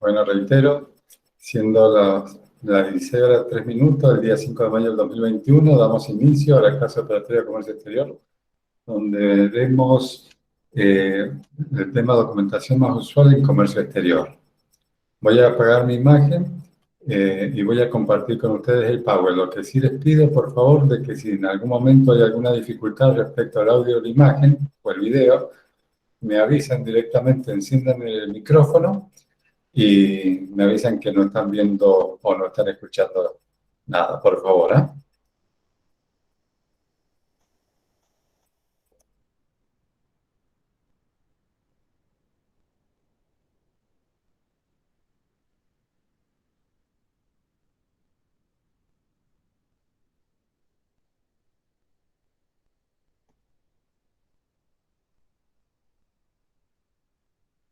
Bueno, reitero, siendo las 16:03, el día 5 de mayo del 2021, damos inicio a la clase operatoria de comercio exterior, donde vemos el tema documentación más usual en comercio exterior. Voy a apagar mi imagen y voy a compartir con ustedes el Power. Lo que sí les pido, por favor, de que si en algún momento hay alguna dificultad respecto al audio o la imagen o el video, me avisan directamente, enciendan el micrófono y me avisan que no están viendo o no están escuchando nada, por favor, ¿eh?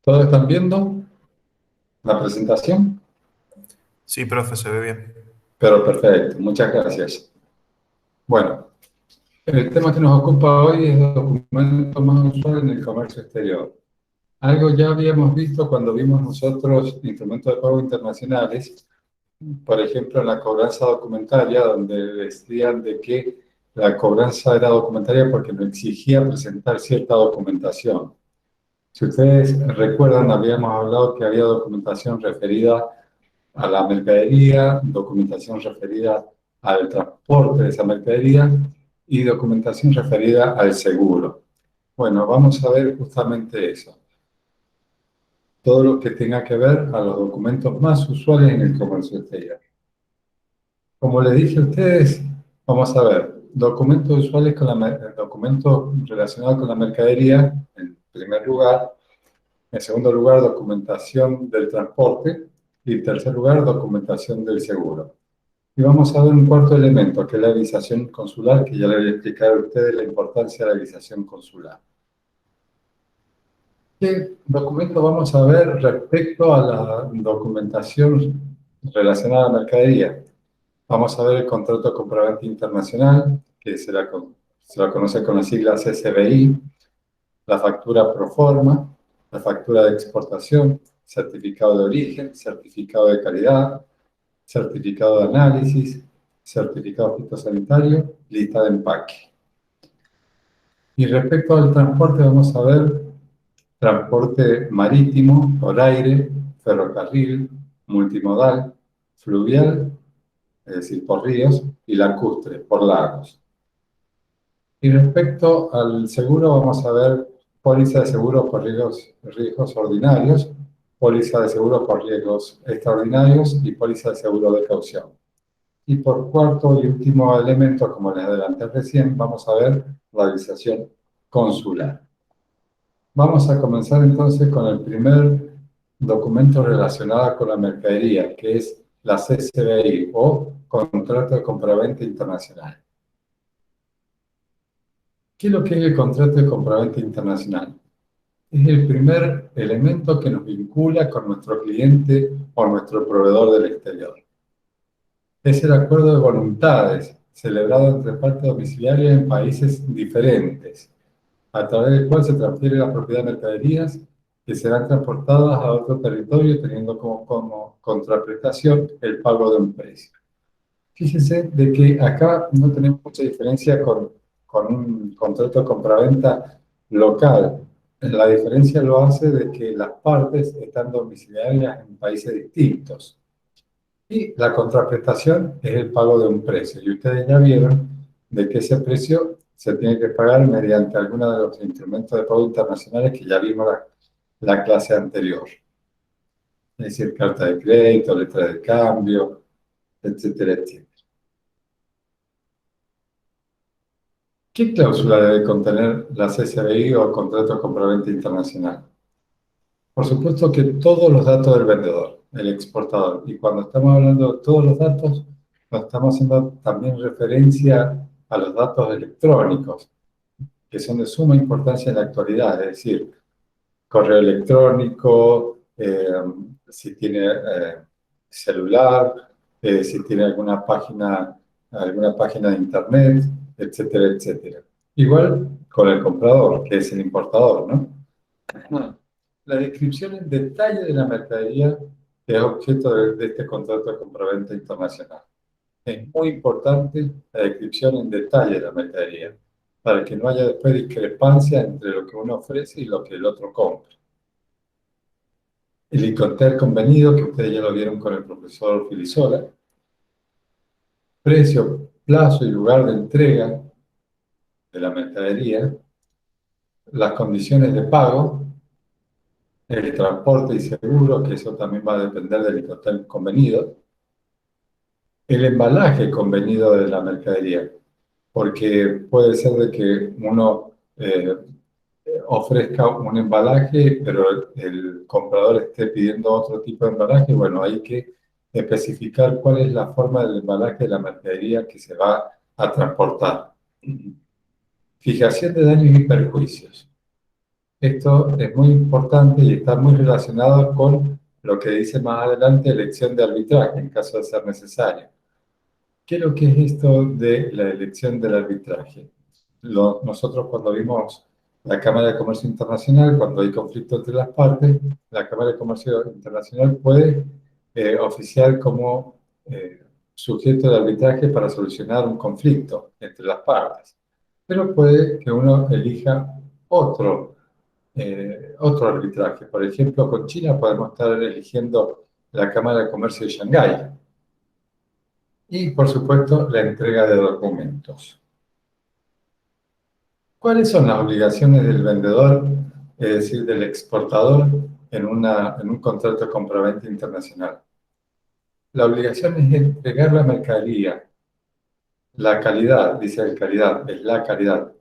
¿Todos están viendo la presentación? Sí, profe, se ve bien. Pero perfecto, muchas gracias. Bueno, el tema que nos ocupa hoy es el documento más usual en el comercio exterior. Algo ya habíamos visto cuando vimos nosotros instrumentos de pago internacionales, por ejemplo, en la cobranza documentaria, donde decían de que la cobranza era documentaria porque nos exigía presentar cierta documentación. Si ustedes recuerdan, habíamos hablado que había documentación referida a la mercadería, documentación referida al transporte de esa mercadería y documentación referida al seguro. Bueno, vamos a ver justamente eso. Todo lo que tenga que ver a los documentos más usuales en el comercio exterior. Como les dije a ustedes, vamos a ver documentos usuales documentos relacionados con la mercadería, en primer lugar. En segundo lugar, documentación del transporte. Y en tercer lugar, documentación del seguro. Y vamos a ver un cuarto elemento, que es la visación consular, que ya le voy a explicar a ustedes la importancia de la visación consular. ¿Qué documento vamos a ver respecto a la documentación relacionada a la mercadería? Vamos a ver el contrato de compraventa internacional, que se la conoce con las siglas SBI, la factura pro forma, la factura de exportación, certificado de origen, certificado de calidad, certificado de análisis, certificado fitosanitario, lista de empaque. Y respecto al transporte, vamos a ver transporte marítimo, por aire, ferrocarril, multimodal, fluvial, es decir, por ríos, y lacustre, por lagos. Y respecto al seguro, vamos a ver póliza de seguro por riesgos ordinarios, póliza de seguro por riesgos extraordinarios y póliza de seguro de caución. Y por cuarto y último elemento, como les adelanté recién, vamos a ver realización consular. Vamos a comenzar entonces con el primer documento relacionado con la mercadería, que es la CCBI o Contrato de Compraventa Internacional. ¿Qué es lo que es el contrato de compraventa internacional? Es el primer elemento que nos vincula con nuestro cliente o nuestro proveedor del exterior. Es el acuerdo de voluntades celebrado entre partes domiciliarias en países diferentes, a través del cual se transfiere la propiedad de mercaderías que serán transportadas a otro territorio teniendo como contraprestación el pago de un precio. Fíjense de que acá no tenemos mucha diferencia con un contrato de compraventa local. La diferencia lo hace de que las partes están domiciliadas en países distintos. Y la contraprestación es el pago de un precio. Y ustedes ya vieron de que ese precio se tiene que pagar mediante alguno de los instrumentos de pago internacionales que ya vimos la clase anterior. Es decir, carta de crédito, letra de cambio, etcétera, etcétera. ¿Qué cláusula debe contener la CCBI o el contrato de compraventa internacional? Por supuesto que todos los datos del vendedor, el exportador. Y cuando estamos hablando de todos los datos, nos estamos haciendo también referencia a los datos electrónicos, que son de suma importancia en la actualidad. Es decir, correo electrónico, si tiene celular, si tiene alguna página de internet, etcétera, etcétera. Igual con el comprador, que es el importador, ¿no? La descripción en detalle de la mercadería que es objeto de este contrato de compraventa internacional. Es muy importante la descripción en detalle de la mercadería, para que no haya después discrepancia entre lo que uno ofrece y lo que el otro compra. El Incoterm convenido, que ustedes ya lo vieron con el profesor Filisola, precio, plazo y lugar de entrega de la mercadería, las condiciones de pago, el transporte y seguro, que eso también va a depender del Incoterm convenido, el embalaje convenido de la mercadería, porque puede ser de que uno ofrezca un embalaje, pero el comprador esté pidiendo otro tipo de embalaje. Bueno, hay que especificar cuál es la forma del embalaje de la mercadería que se va a transportar. Fijación de daños y perjuicios. Esto es muy importante y está muy relacionado con lo que dice más adelante elección de arbitraje en caso de ser necesario. ¿Qué es lo que es esto de la elección del arbitraje? Nosotros cuando vimos la Cámara de Comercio Internacional, cuando hay conflicto entre las partes, la Cámara de Comercio Internacional puede oficiar como sujeto de arbitraje para solucionar un conflicto entre las partes. Pero puede que uno elija otro arbitraje. Por ejemplo, con China podemos estar eligiendo la Cámara de Comercio de Shanghái. Y, por supuesto, la entrega de documentos. ¿Cuáles son las obligaciones del vendedor, es decir, del exportador, en un contrato de compraventa internacional? La obligación es entregar la mercadería, la calidad, dice el calidad, es la calidad,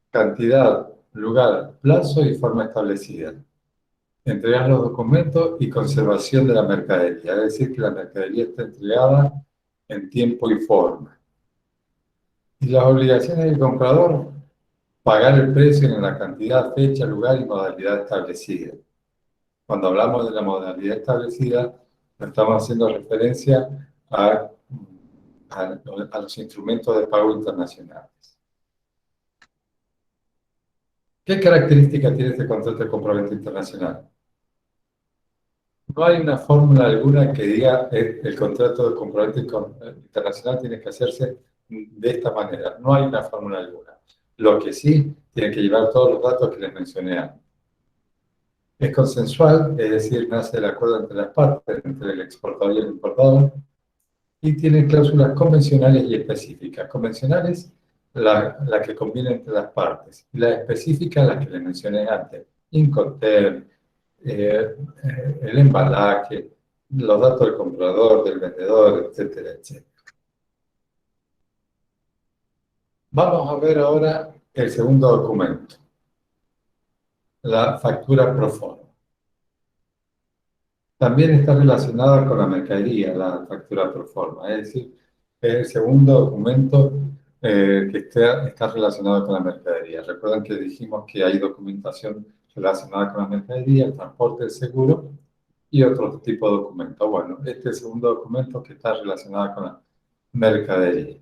cantidad, lugar, plazo y forma establecida. Entregar los documentos y conservación de la mercadería, es decir, que la mercadería esté entregada en tiempo y forma. Y las obligaciones del comprador, pagar el precio en la cantidad, fecha, lugar y modalidad establecida. Cuando hablamos de la modalidad establecida, estamos haciendo referencia a los instrumentos de pago internacionales. ¿Qué características tiene este contrato de compraventa internacional? No hay una fórmula alguna que diga el contrato de compraventa internacional tiene que hacerse de esta manera. No hay una fórmula alguna. Lo que sí tiene que llevar todos los datos que les mencioné antes. Es consensual, es decir, nace el acuerdo entre las partes, entre el exportador y el importador, y tiene cláusulas convencionales y específicas. Convencionales, la que conviene entre las partes, y las específicas, las que les mencioné antes. Incoterm, el embalaje, los datos del comprador, del vendedor, etcétera, etcétera. Vamos a ver ahora el segundo documento, la factura pro forma. También está relacionada con la mercadería, la factura pro forma, es decir, es el segundo documento que está relacionado con la mercadería. Recuerden que dijimos que hay documentación relacionada con la mercadería, el transporte, el seguro y otro tipo de documentos. Bueno, este es el segundo documento que está relacionado con la mercadería.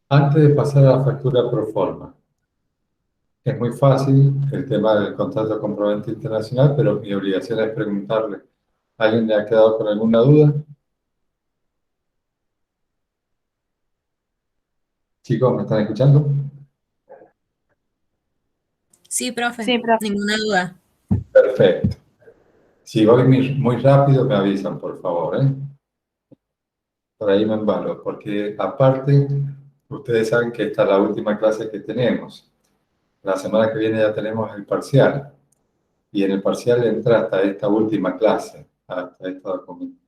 Antes de pasar a la factura pro forma, es muy fácil el tema del contrato de compraventa internacional, pero mi obligación es preguntarle, ¿alguien le ha quedado con alguna duda? Chicos, ¿me están escuchando? Sí, profe, Sí, profe. ninguna duda. Perfecto. Si voy muy rápido, me avisan, por favor, ¿eh? Por ahí me embalo, porque aparte, ustedes saben que esta es la última clase que tenemos. La semana que viene ya tenemos el parcial. Y en el parcial entra hasta esta última clase, hasta esta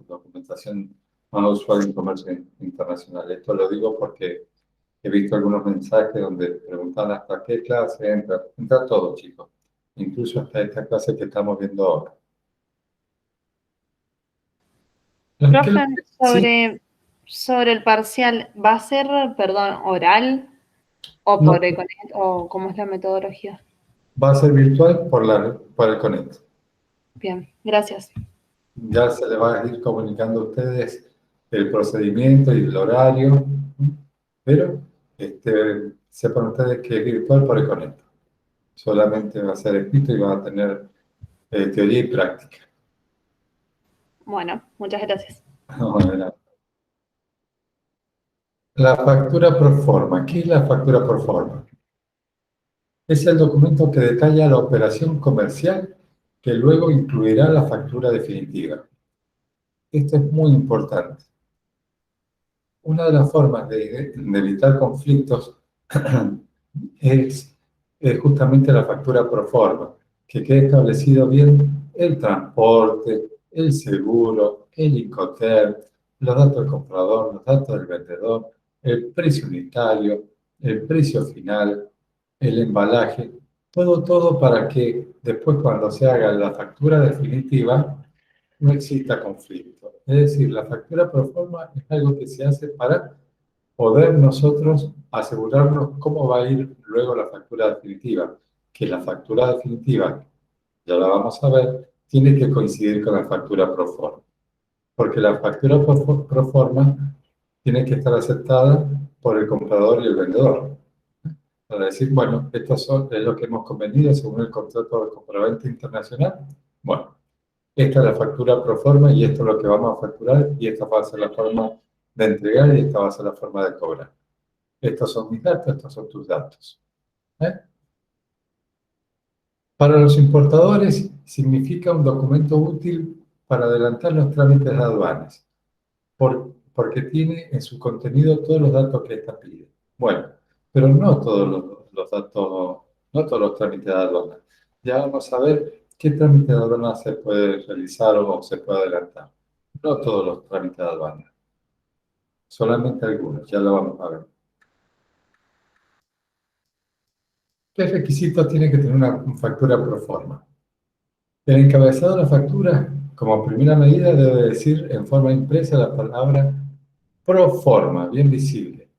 documentación más usual en comercio internacional. Esto lo digo porque he visto algunos mensajes donde preguntan hasta qué clase entra. Entra todo, chicos. Incluso hasta esta clase que estamos viendo ahora. Profe, Sí, sobre el parcial, ¿va a ser, perdón, oral o no, por Econet o cómo es la metodología? va a ser virtual por el Connect. Bien, gracias. Ya se le va a ir comunicando a ustedes el procedimiento y el horario, pero sepan ustedes que es virtual por el Connect. Solamente va a ser escrito y va a tener teoría y práctica. Bueno, muchas gracias. Bueno, la factura pro forma. ¿Qué es la factura pro forma? Es el documento que detalla la operación comercial que luego incluirá la factura definitiva. Esto es muy importante. Una de las formas de evitar conflictos es justamente la factura pro forma, que quede establecido bien el transporte, el seguro, el Incoterm, los datos del comprador, los datos del vendedor, el precio unitario, el precio final, el embalaje, todo para que después cuando se haga la factura definitiva no exista conflicto. Es decir, la factura pro forma es algo que se hace para poder nosotros asegurarnos cómo va a ir luego la factura definitiva. Que la factura definitiva, ya la vamos a ver, tiene que coincidir con la factura pro forma. Porque la factura pro forma tiene que estar aceptada por el comprador y el vendedor. Para decir, bueno, es lo que hemos convenido según el contrato de compraventa internacional. Bueno, esta es la factura pro forma y esto es lo que vamos a facturar y esta va a ser la forma de entregar y esta va a ser la forma de cobrar. Estos son mis datos, estos son tus datos. ¿Eh? Para los importadores significa un documento útil para adelantar los trámites de aduanas, porque tiene en su contenido todos los datos que esta pide. Bueno, pero no todos los datos, no todos los trámites de aduana. Ya vamos a ver qué trámite de aduana se puede realizar o se puede adelantar. No todos los trámites de aduana, solamente algunos, ya lo vamos a ver. ¿Qué requisitos tiene que tener una factura pro forma? El encabezado de la factura, como primera medida, debe decir en forma impresa la palabra pro forma, bien visible.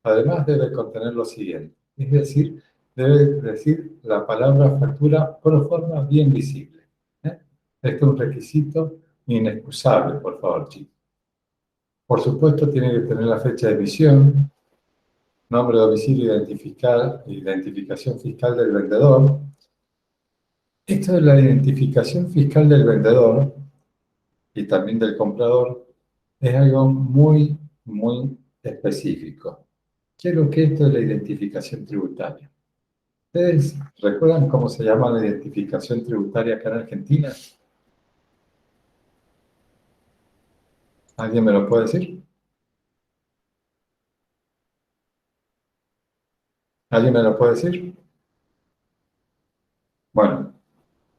Además, debe contener lo siguiente, es decir, debe decir la palabra factura pro forma bien visible. Este es un requisito inexcusable, por favor, chicos. Por supuesto, tiene que tener la fecha de emisión, nombre, domicilio, identificación fiscal del vendedor. Esto de la identificación fiscal del vendedor y también del comprador es algo muy, muy específico. ¿Qué es lo que es esto de la identificación tributaria? ¿Ustedes recuerdan cómo se llama la identificación tributaria acá en Argentina? ¿Alguien me lo puede decir? ¿Alguien me lo puede decir? Bueno,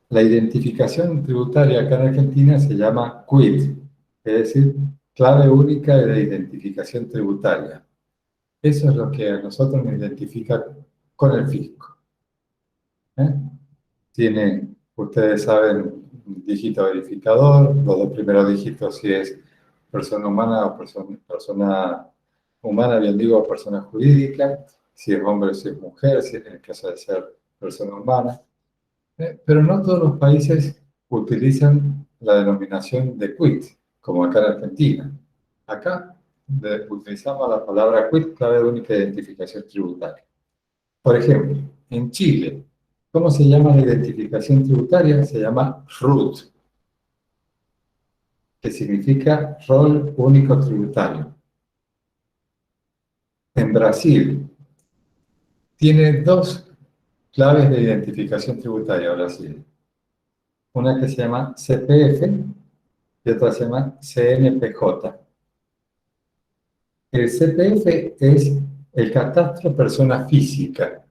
la identificación tributaria acá en Argentina se llama CUIT, es decir, clave única de la identificación tributaria. Eso es lo que a nosotros nos identifica con el fisco. Tiene, ustedes saben, un dígito verificador, los dos primeros dígitos si es persona humana o persona humana, bien digo, persona jurídica, si es hombre o si es mujer, si es en el caso de ser persona humana. Pero no todos los países utilizan la denominación de quit, como acá en Argentina. Acá utilizamos la palabra quit, clave única de identificación tributaria. Por ejemplo, en Chile, ¿cómo se llama la identificación tributaria? Se llama RUT, que significa rol único tributario. En Brasil, tiene dos claves de identificación tributaria, Brasil. Una que se llama CPF y otra se llama CNPJ. El CPF es el catastro persona física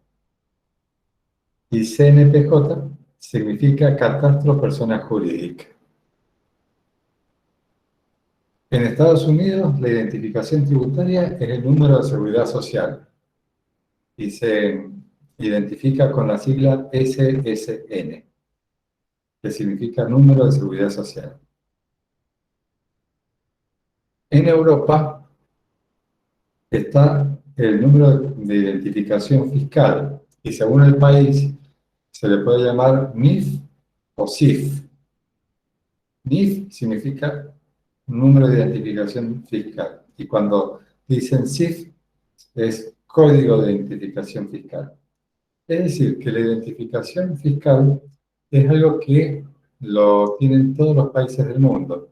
y CNPJ significa catastro persona jurídica. En Estados Unidos, la identificación tributaria es el número de seguridad social y se identifica con la sigla SSN, que significa número de seguridad social. En Europa está el número de identificación fiscal y según el país se le puede llamar NIF o SIF. NIF significa número de identificación fiscal y cuando dicen SIF es código de identificación fiscal. Es decir, que la identificación fiscal es algo que lo tienen todos los países del mundo.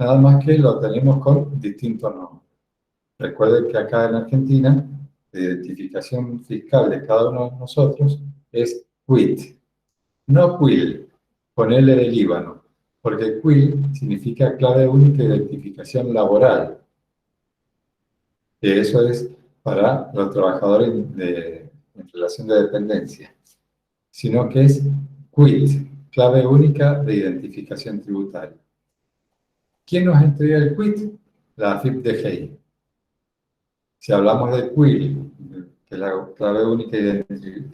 nada más que lo tenemos con distintos nombres. Recuerden que acá en Argentina, la identificación fiscal de cada uno de nosotros es QUIT, no QUIL, con L de Líbano, porque QUIL significa clave única de identificación laboral, que eso es para los trabajadores en relación de dependencia, sino que es QUIT, clave única de identificación tributaria. ¿Quién nos entrega el QUIT? La AFIP-DGI. Si hablamos de QUIL, que es la clave única de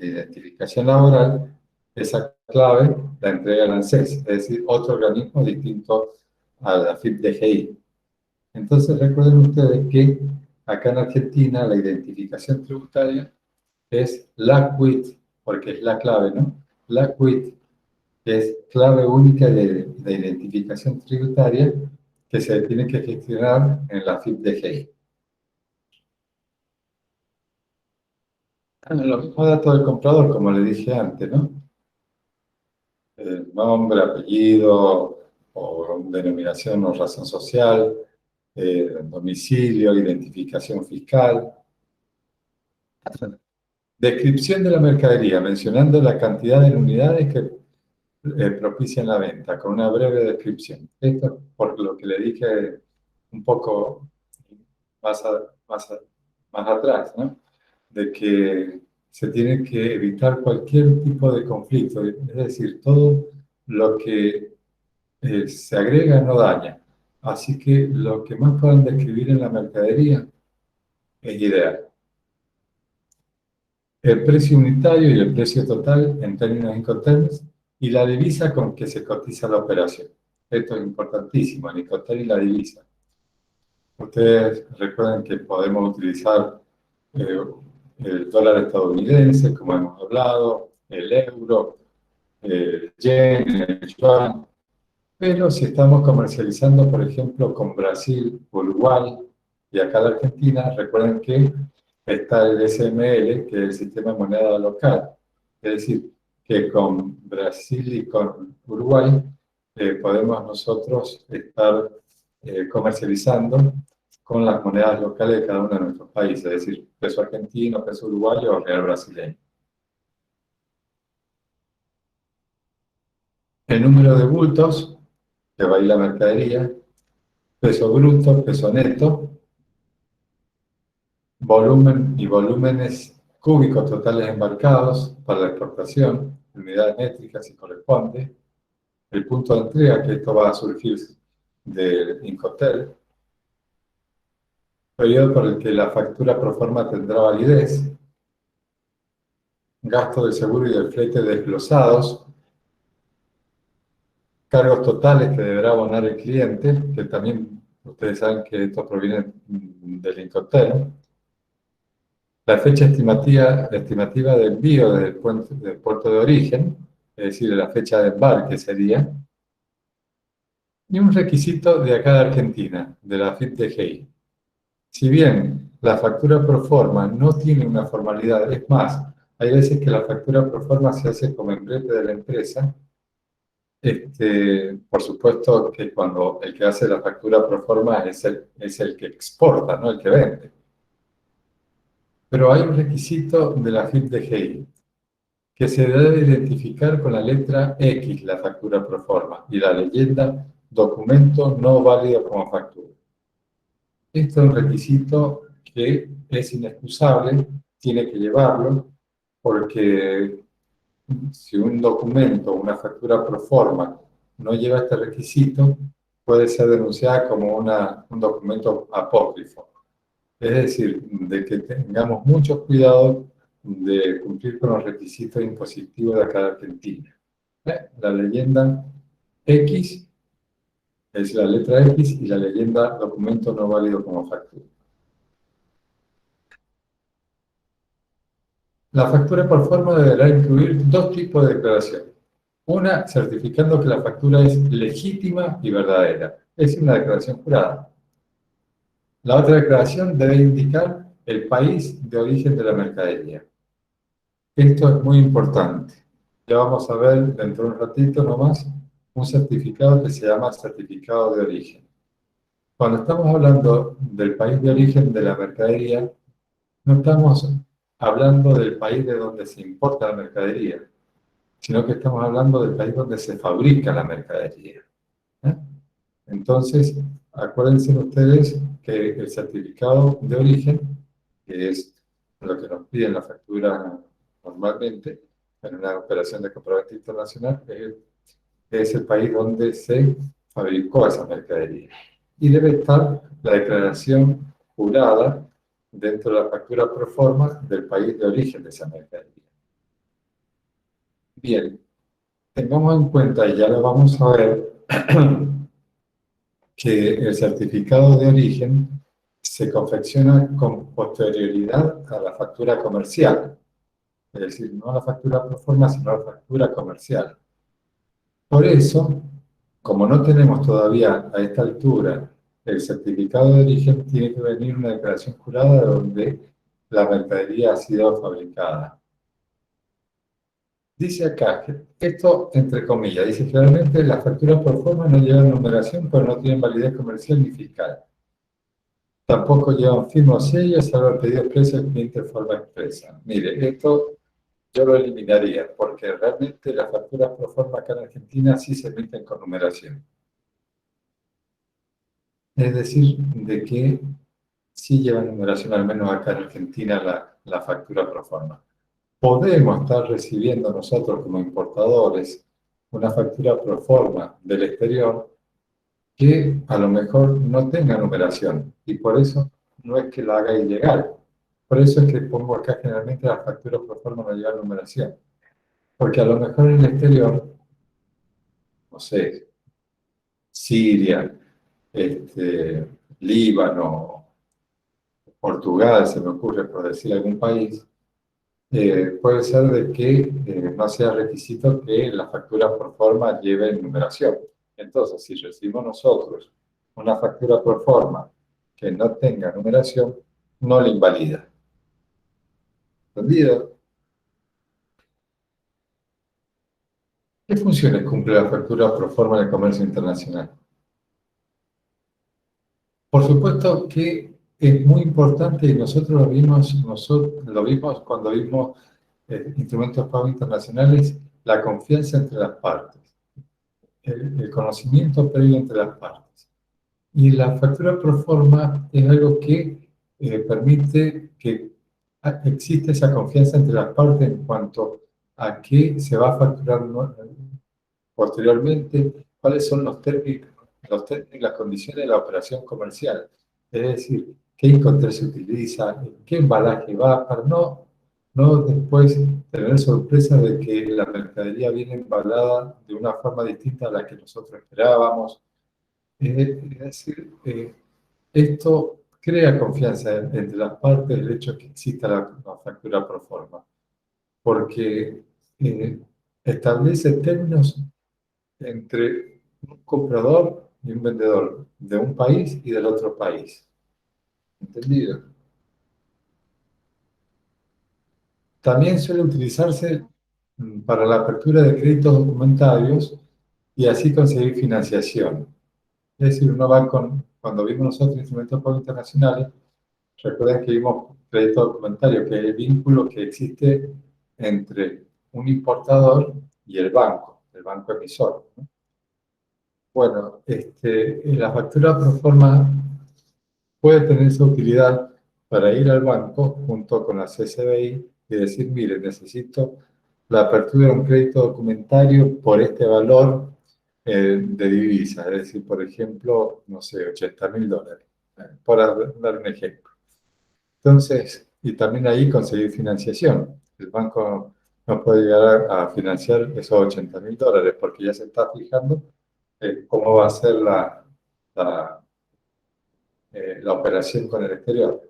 identificación laboral, esa clave la entrega el ANSES, es decir, otro organismo distinto a la AFIP-DGI. Entonces recuerden ustedes que acá en Argentina la identificación tributaria es la QUIT, porque es la clave, ¿no? La QUIT, que es clave única de identificación tributaria que se tiene que gestionar en la AFIP-DGI. Los mismos datos del comprador, como le dije antes, ¿no? Nombre, apellido, o denominación o razón social, domicilio, identificación fiscal. Descripción de la mercadería, mencionando la cantidad de unidades que propician la venta, con una breve descripción. Esto por lo que le dije un poco más atrás, ¿no? De que se tiene que evitar cualquier tipo de conflicto, es decir, todo lo que se agrega no daña. Así que lo que más puedan describir en la mercadería es ideal. El precio unitario y el precio total en términos Incoterms y la divisa con que se cotiza la operación. Esto es importantísimo, el Incoterm y la divisa. Ustedes recuerden que podemos utilizar el dólar estadounidense, como hemos hablado, el euro, el yen, el yuan, pero si estamos comercializando, por ejemplo, con Brasil, Uruguay y acá la Argentina, recuerden que está el SML, que es el sistema de moneda local. Es decir, que con Brasil y con Uruguay podemos nosotros estar comercializando con las monedas locales de cada uno de nuestros países, es decir, peso argentino, peso uruguayo o real brasileño. El número de bultos que va a ir la mercadería, peso bruto, peso neto, volumen y volúmenes cúbicos totales embarcados para la exportación, unidades métricas si corresponde, el punto de entrega, que esto va a surgir del Incoterm, periodo por el que la factura pro forma tendrá validez, gasto del seguro y del flete desglosados, cargos totales que deberá abonar el cliente, que también ustedes saben que esto proviene del Incoterm, la fecha estimativa de envío del puerto de origen, es decir, la fecha de embarque sería, y un requisito de acá de Argentina, de la AFIP-DGI. Si bien la factura pro forma no tiene una formalidad, es más, hay veces que la factura pro forma se hace como membrete de la empresa. Por supuesto que cuando el que hace la factura pro forma es el que exporta, no el que vende. Pero hay un requisito de la AFIP-DGI, que se debe identificar con la letra X, la factura pro forma, y la leyenda documento no válido como factura. Esto es un requisito que es inexcusable, tiene que llevarlo, porque si un documento o una factura pro forma no lleva este requisito, puede ser denunciada como un documento apócrifo. Es decir, de que tengamos mucho cuidado de cumplir con los requisitos impositivos de acá de Argentina. La leyenda X es la letra X y la leyenda documento no válido como factura. La factura por forma deberá incluir dos tipos de declaración. Una, certificando que la factura es legítima y verdadera. Es una declaración jurada. La otra declaración debe indicar el país de origen de la mercadería. Esto es muy importante. Ya vamos a ver dentro de un ratito nomás un certificado que se llama certificado de origen. Cuando estamos hablando del país de origen de la mercadería, no estamos hablando del país de donde se importa la mercadería, sino que estamos hablando del país donde se fabrica la mercadería. ¿Eh? Entonces, acuérdense ustedes que el certificado de origen, que es lo que nos piden la factura normalmente en una operación de compraventa internacional, es el país donde se fabricó esa mercadería. Y debe estar la declaración jurada dentro de la factura pro forma del país de origen de esa mercadería. Bien, tengamos en cuenta, y ya lo vamos a ver, que el certificado de origen se confecciona con posterioridad a la factura comercial, es decir, no a la factura pro forma, sino a la factura comercial. Por eso, como no tenemos todavía a esta altura el certificado de origen, tiene que venir una declaración jurada donde la mercadería ha sido fabricada. Dice acá, que esto entre comillas, dice claramente las facturas por forma no llevan numeración, pero no tienen validez comercial ni fiscal. Tampoco llevan firma o sello, salvo el pedido expreso del cliente de forma expresa. Mire, esto yo lo eliminaría, porque realmente las facturas pro forma acá en Argentina sí se emiten con numeración. Es decir, de que sí llevan numeración, al menos acá en Argentina, la factura pro forma. Podemos estar recibiendo nosotros como importadores una factura pro forma del exterior que a lo mejor no tenga numeración y por eso no es que la haga ilegal. Por eso es que pongo acá generalmente las facturas pro forma no llevan numeración. Porque a lo mejor en el exterior, no sé, Siria, Líbano, Portugal, se me ocurre por decir algún país, puede ser de que no sea requisito que la factura por forma lleve numeración. Entonces, si recibimos nosotros una factura por forma que no tenga numeración, no la invalida. ¿Entendido? ¿Qué funciones cumple la factura por forma en el comercio internacional? Por supuesto que es muy importante y nosotros lo vimos cuando vimos instrumentos de pago internacionales, la confianza entre las partes, el conocimiento previo entre las partes. Y la factura pro forma es algo que permite que existe esa confianza entre las partes en cuanto a qué se va a facturar posteriormente, cuáles son los términos, las condiciones de la operación comercial. Es decir, qué incoterm se utiliza, qué embalaje va, para no después tener sorpresa de que la mercadería viene embalada de una forma distinta a la que nosotros esperábamos. Es decir, esto crea confianza entre las partes, el hecho de que exista la factura pro forma, porque establece términos entre un comprador y un vendedor de un país y del otro país. ¿Entendido? También suele utilizarse para la apertura de créditos documentarios y así conseguir financiación. Es decir, cuando vimos nosotros instrumentos de pago internacionales, recuerden que vimos crédito documentario, que es el vínculo que existe entre un importador y el banco emisor, ¿no? Bueno, la factura pro forma puede tener su utilidad para ir al banco junto con la CCBI y decir, mire, necesito la apertura de un crédito documentario por este valor de divisa, es decir, por ejemplo, no sé, $80.000, por dar un ejemplo. Entonces, y también ahí conseguir financiación. El banco no puede llegar a financiar esos $80.000 porque ya se está fijando cómo va a ser la la operación con el exterior.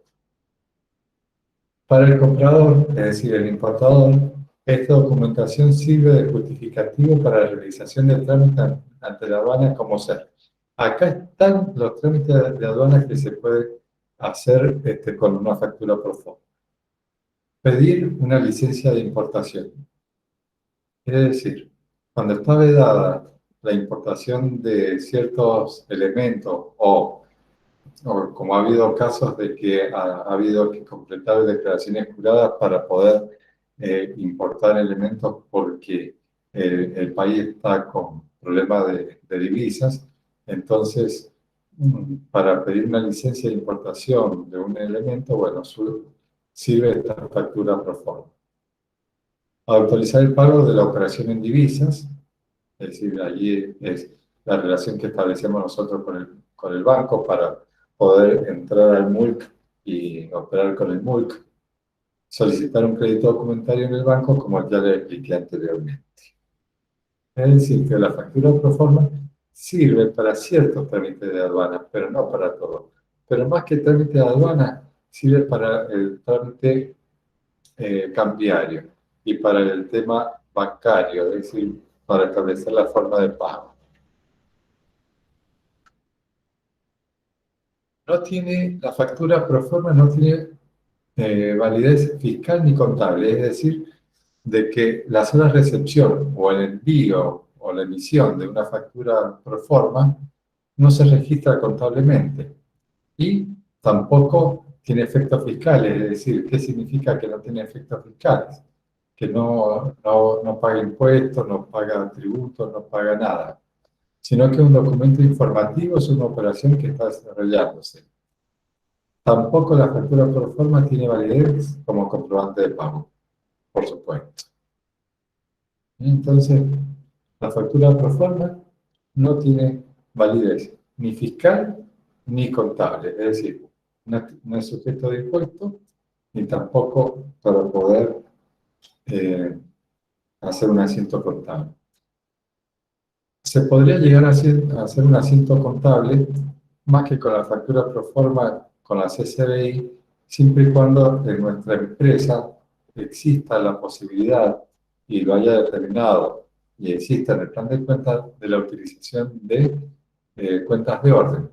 Para el comprador, es decir, el importador, esta documentación sirve de justificativo para la realización del trámite ante la aduana como ser. Acá están los trámites de aduanas que se puede hacer con una factura pro forma. Pedir una licencia de importación. Es decir, cuando está vedada la importación de ciertos elementos o o como ha habido casos de que ha habido que completar declaraciones juradas para poder importar elementos porque el país está con problemas de divisas, entonces para pedir una licencia de importación de un elemento, bueno, sirve esta factura pro forma. Autorizar el pago de la operación en divisas, es decir, allí es la relación que establecemos nosotros con el banco para poder entrar al MULC y operar con el MULC. Solicitar un crédito documentario en el banco, como ya le expliqué anteriormente. Es decir, que la factura pro forma sirve para ciertos trámites de aduana, pero no para todos. Pero más que trámite de aduana, sirve para el trámite cambiario y para el tema bancario, es decir, para establecer la forma de pago. La factura pro forma no tiene validez fiscal ni contable, es decir, de que la sola recepción o el envío o la emisión de una factura pro forma no se registra contablemente y tampoco tiene efectos fiscales, es decir, ¿qué significa que no tiene efectos fiscales? Que no paga impuestos, no paga tributos, no paga nada, sino que es un documento informativo, es una operación que está desarrollándose. Tampoco la factura pro forma tiene validez como comprobante de pago, por supuesto. Entonces, la factura pro forma no tiene validez ni fiscal ni contable, es decir, no es sujeto de impuesto ni tampoco para poder hacer un asiento contable. Se podría llegar a hacer un asiento contable más que con la factura pro forma con la CCBI, siempre y cuando en nuestra empresa exista la posibilidad y lo haya determinado y exista en el plan de cuentas de la utilización de cuentas de orden.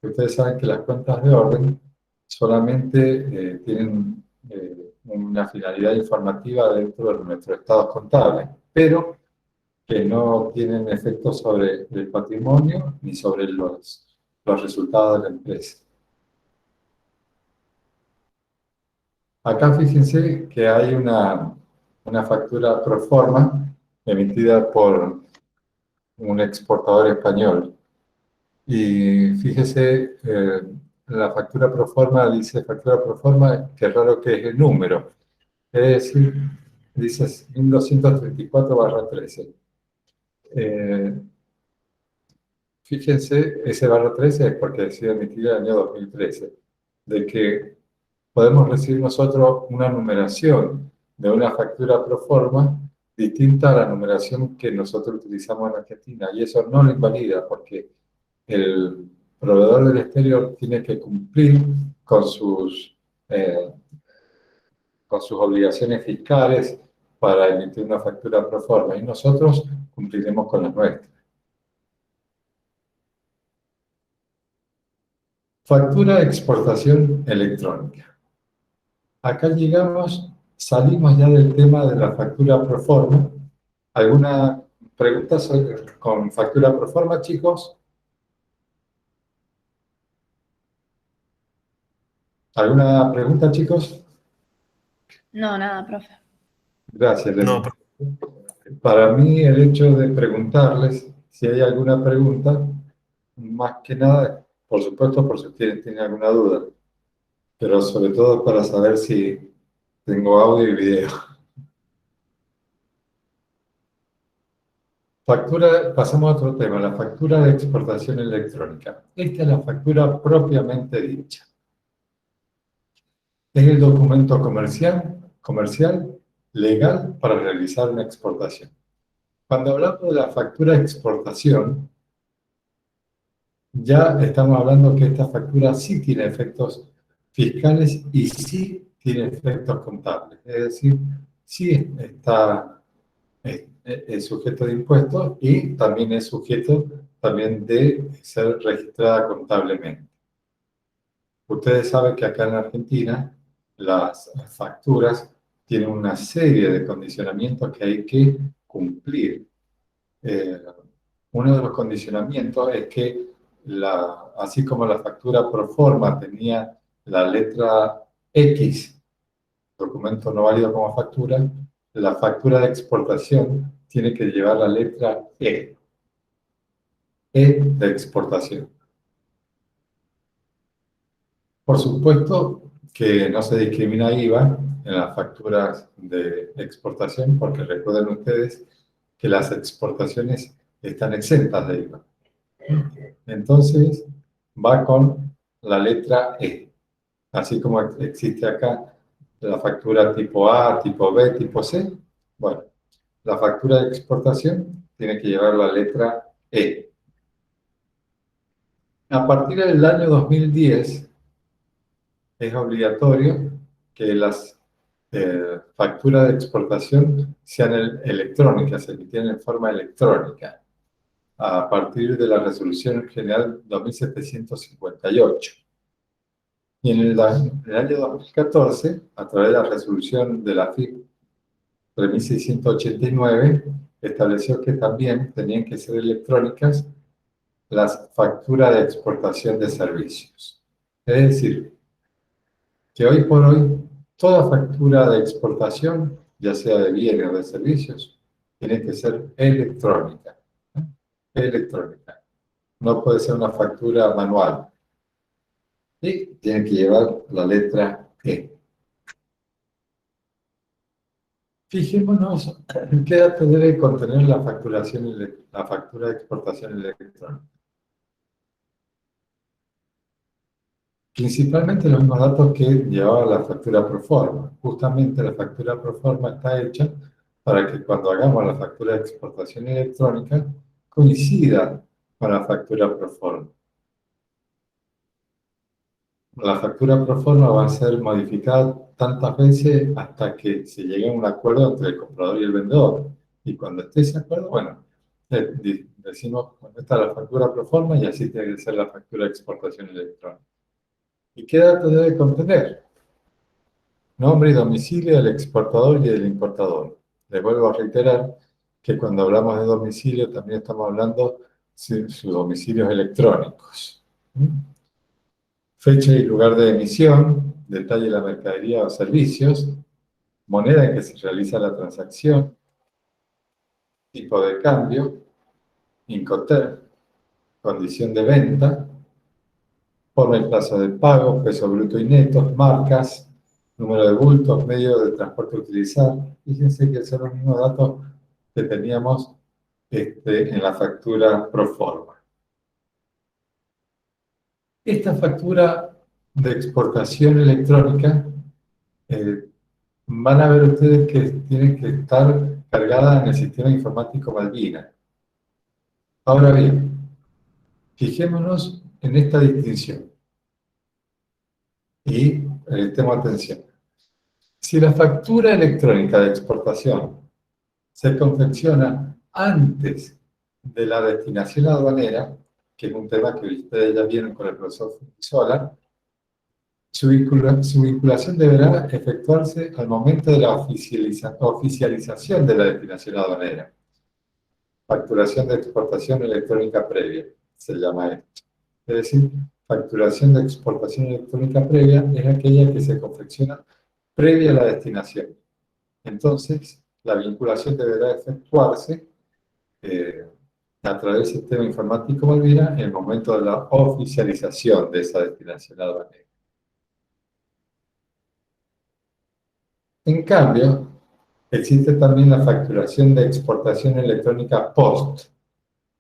Ustedes saben que las cuentas de orden solamente tienen una finalidad informativa dentro de nuestros estados contables, pero que no tienen efectos sobre el patrimonio ni sobre los resultados de la empresa. Acá fíjense que hay una factura pro forma emitida por un exportador español. Y fíjese, la factura pro forma dice factura pro forma, qué raro que es el número. Es decir, dice 1234/13. Fíjense, ese barra 13 es porque ha sido emitido en el año 2013, de que podemos recibir nosotros una numeración de una factura pro forma distinta a la numeración que nosotros utilizamos en Argentina, y eso no lo invalida porque el proveedor del exterior tiene que cumplir eh, con sus obligaciones fiscales para emitir una factura pro forma, y nosotros cumpliremos con las nuestras. Factura de exportación electrónica. Acá salimos ya del tema de la factura pro forma. ¿Alguna pregunta con factura pro forma, chicos? ¿Alguna pregunta, chicos? No, nada, profe. Gracias, No, Lenny. Para mí, el hecho de preguntarles si hay alguna pregunta, más que nada, por supuesto, por si tienen alguna duda, pero sobre todo para saber si tengo audio y video. Pasamos a otro tema, la factura de exportación electrónica. Esta es la factura propiamente dicha. Es el documento comercial legal para realizar una exportación. Cuando hablamos de la factura de exportación, ya estamos hablando que esta factura sí tiene efectos fiscales y sí tiene efectos contables. Es decir, sí es sujeto de impuestos y también es sujeto también de ser registrada contablemente. Ustedes saben que acá en Argentina las facturas tienen una serie de condicionamientos que hay que cumplir. Uno de los condicionamientos es que así como la factura pro forma tenía la letra X, documento no válido como factura, la factura de exportación tiene que llevar la letra E de exportación. Por supuesto que no se discrimina IVA en las facturas de exportación, porque recuerden ustedes que las exportaciones están exentas de IVA. Entonces, va con la letra E. Así como existe acá la factura tipo A, tipo B, tipo C. Bueno, la factura de exportación tiene que llevar la letra E. A partir del año 2010, es obligatorio que las facturas de exportación sean electrónicas, se emitían en forma electrónica, a partir de la Resolución General 2758. Y en el año 2014, a través de la resolución de la FIP 3689, estableció que también tenían que ser electrónicas las facturas de exportación de servicios. Es decir, que hoy por hoy toda factura de exportación, ya sea de bienes o de servicios, tiene que ser electrónica. Electrónica. No puede ser una factura manual. Y tiene que llevar la letra E. Fijémonos en qué datos debe contener la factura de exportación electrónica. Principalmente los mismos datos que llevaba la factura pro forma. Justamente la factura pro forma está hecha para que cuando hagamos la factura de exportación electrónica coincida con la factura pro forma. La factura pro forma va a ser modificada tantas veces hasta que se llegue a un acuerdo entre el comprador y el vendedor. Y cuando esté ese acuerdo, bueno, decimos, bueno, esta es la factura pro forma y así tiene que ser la factura de exportación electrónica. ¿Y qué datos debe contener? Nombre y domicilio del exportador y del importador. Les vuelvo a reiterar que cuando hablamos de domicilio también estamos hablando de sus domicilios electrónicos. Fecha y lugar de emisión, detalle de la mercadería o servicios, moneda en que se realiza la transacción, tipo de cambio, Incoterm, condición de venta, forma y plazo de pago, peso bruto y neto, marcas, número de bultos, medio de transporte a utilizar. Fíjense que son los mismos datos que teníamos en la factura pro forma. Esta factura de exportación electrónica van a ver ustedes que tiene que estar cargada en el sistema informático Malvina. Ahora bien, fijémonos en esta distinción y prestemos atención. Si la factura electrónica de exportación se confecciona antes de la destinación aduanera, que es un tema que ustedes ya vieron con el profesor Sola, su vinculación deberá efectuarse al momento de la oficialización de la destinación aduanera. Facturación de exportación electrónica previa, se llama esto. Es decir, facturación de exportación electrónica previa es aquella que se confecciona previa a la destinación. Entonces, la vinculación deberá efectuarse a través del sistema informático Malvina en el momento de la oficialización de esa destinación aduanera. En cambio, existe también la facturación de exportación electrónica post.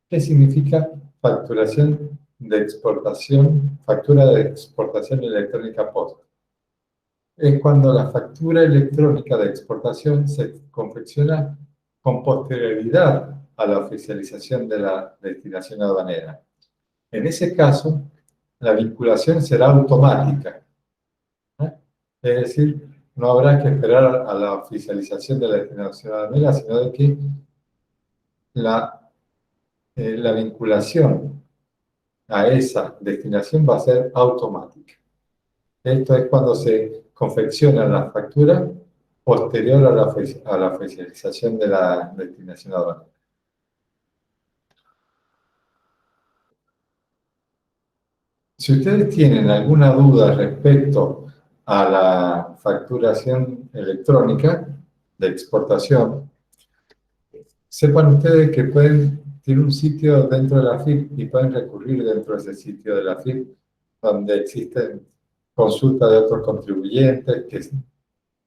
¿Qué significa facturación de exportación, factura de exportación electrónica post? Es cuando la factura electrónica de exportación se confecciona con posterioridad a la oficialización de la destinación aduanera. En ese caso, la vinculación será automática. Es decir, no habrá que esperar a la oficialización de la destinación aduanera, sino de que la vinculación a esa destinación va a ser automática. Esto es cuando se confecciona la factura posterior a la oficialización de la destinación aduanera. Si ustedes tienen alguna duda respecto a la facturación electrónica de exportación, sepan ustedes que tienen un sitio dentro de la FIP y pueden recurrir dentro de ese sitio de la FIP, donde existen consultas de otros contribuyentes, que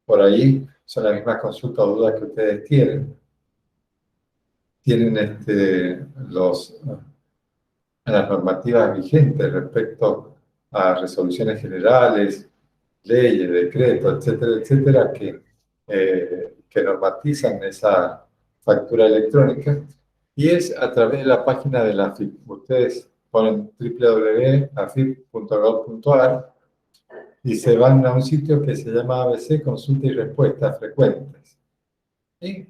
por ahí son las mismas consultas o dudas que ustedes tienen. Tienen las normativas vigentes respecto a resoluciones generales, leyes, decretos, etcétera, etcétera, que normatizan esa factura electrónica, y es a través de la página de la AFIP. Ustedes ponen www.afip.gov.ar y se van a un sitio que se llama ABC Consulta y Respuestas Frecuentes. Y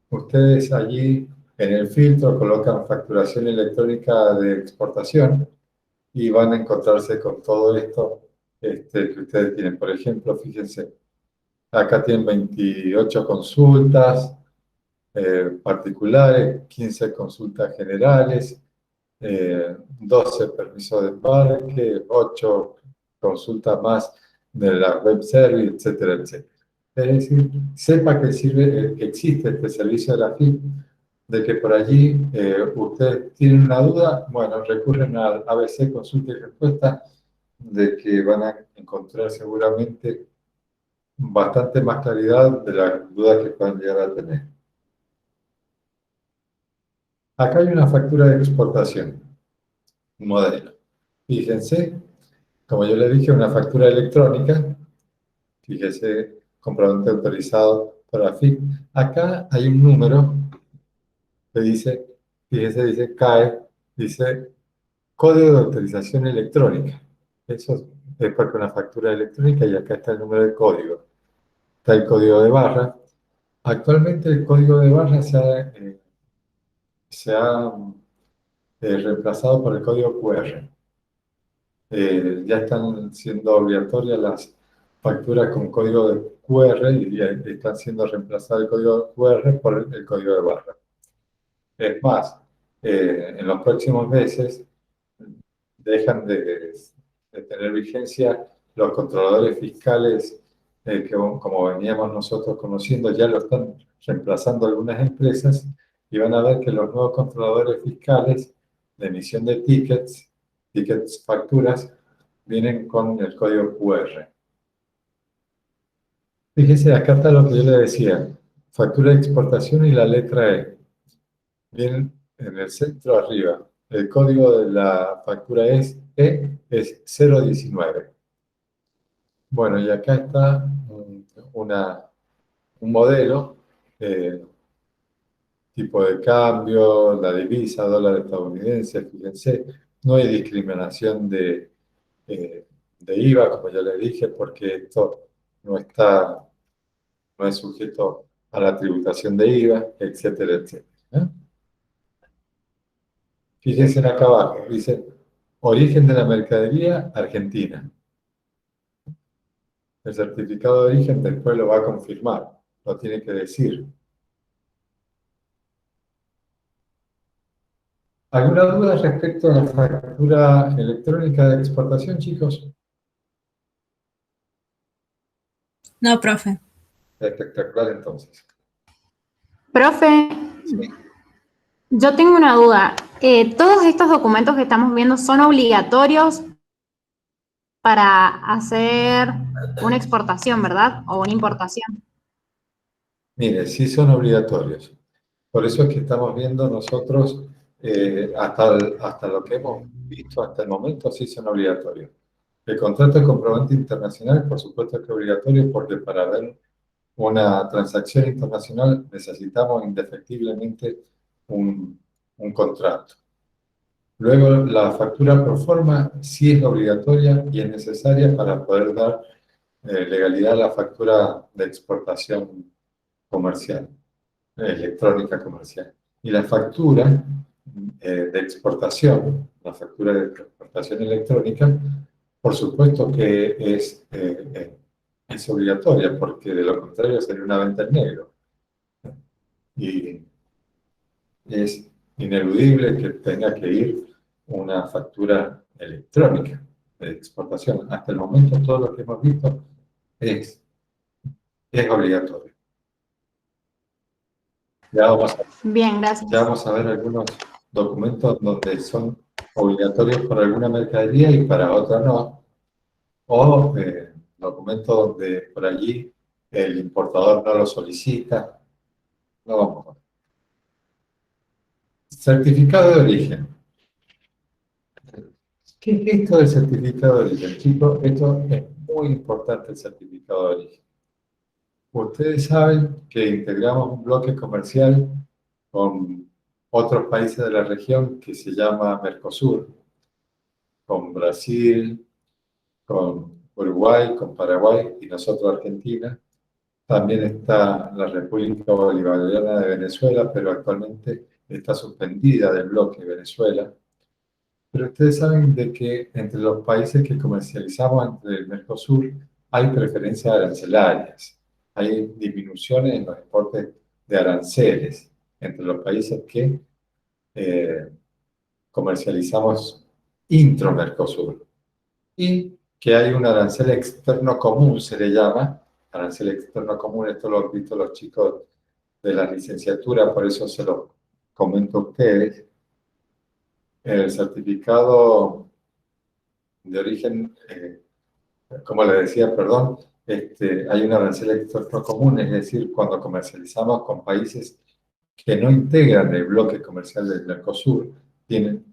ustedes allí en el filtro colocan facturación electrónica de exportación y van a encontrarse con todo esto que ustedes tienen. Por ejemplo, fíjense, acá tienen 28 consultas particulares, 15 consultas generales, 12 permisos de embarque, 8 consultas más de la web service, etcétera, etcétera. Es decir, sepa que que existe este servicio de la FIP, de que por allí ustedes tienen una duda, bueno, recurren al ABC Consulta y Respuesta, de que van a encontrar seguramente bastante más claridad de las dudas que puedan llegar a tener. Acá hay una factura de exportación, un modelo. Fíjense, como yo les dije, una factura electrónica. Fíjese, comprobante autorizado para FIP. Acá hay un número que dice, fíjese, dice CAE, dice Código de Autorización Electrónica. Eso es porque una factura electrónica, y acá está el número de código. Está el código de barra. Actualmente el código de barra se ha reemplazado por el código QR. Ya están siendo obligatorias las facturas con código de QR y están siendo reemplazadas el código QR por el código de barra. Es más, en los próximos meses dejan de tener vigencia los controladores fiscales que, como veníamos nosotros conociendo, ya lo están reemplazando algunas empresas, y van a ver que los nuevos controladores fiscales de emisión de tickets, facturas, vienen con el código QR. Fíjese, acá está lo que yo le decía, factura de exportación y la letra E. Vienen en el centro arriba. El código de la factura es 019. Bueno, y acá está un modelo, tipo de cambio, la divisa, dólar estadounidense, fíjense, no hay discriminación de IVA, como ya les dije, porque esto no es sujeto a la tributación de IVA, etcétera, etcétera. Fíjense acá abajo, dice origen de la mercadería, Argentina. El certificado de origen después lo va a confirmar, lo tiene que decir. ¿Alguna duda respecto a la factura electrónica de exportación, chicos? No, profe. Espectacular, entonces. Profe, Sí. yo tengo una duda. ¿Todos estos documentos que estamos viendo son obligatorios para hacer una exportación, verdad? O una importación. Mire, sí son obligatorios. Por eso es que estamos viendo nosotros, hasta lo que hemos visto hasta el momento, sí son obligatorios. El contrato de comprobante internacional, por supuesto que es obligatorio, porque para ver una transacción internacional necesitamos indefectiblemente un contrato. Luego, la factura pro forma sí es obligatoria y es necesaria para poder dar legalidad a la factura de exportación comercial, electrónica comercial. Y la factura de exportación, la factura de exportación electrónica, por supuesto que es obligatoria, porque de lo contrario sería una venta en negro. Y es ineludible que tenga que ir una factura electrónica. de exportación. Hasta el momento todo lo que hemos visto es obligatorio. Bien, gracias. Ya vamos a ver algunos documentos donde son obligatorios para alguna mercadería y para otra no. O documentos donde por allí el importador no lo solicita. No vamos a ver. Certificado de origen. ¿Qué es esto del certificado de origen, chicos? Esto es muy importante, el certificado de origen. Ustedes saben que integramos un bloque comercial con otros países de la región que se llama Mercosur, con Brasil, con Uruguay, con Paraguay y nosotros Argentina. También está la República Bolivariana de Venezuela, pero actualmente está suspendida del bloque Venezuela. Pero ustedes saben de que entre los países que comercializamos entre el Mercosur hay preferencias arancelarias, hay disminuciones en los importes de aranceles entre los países que comercializamos intro-Mercosur. Y que hay un arancel externo común, se le llama, arancel externo común, esto lo han visto los chicos de la licenciatura, por eso se lo comento a ustedes. El certificado de origen, como les decía, perdón, hay un arancel externo común, es decir, cuando comercializamos con países que no integran el bloque comercial del Mercosur, tienen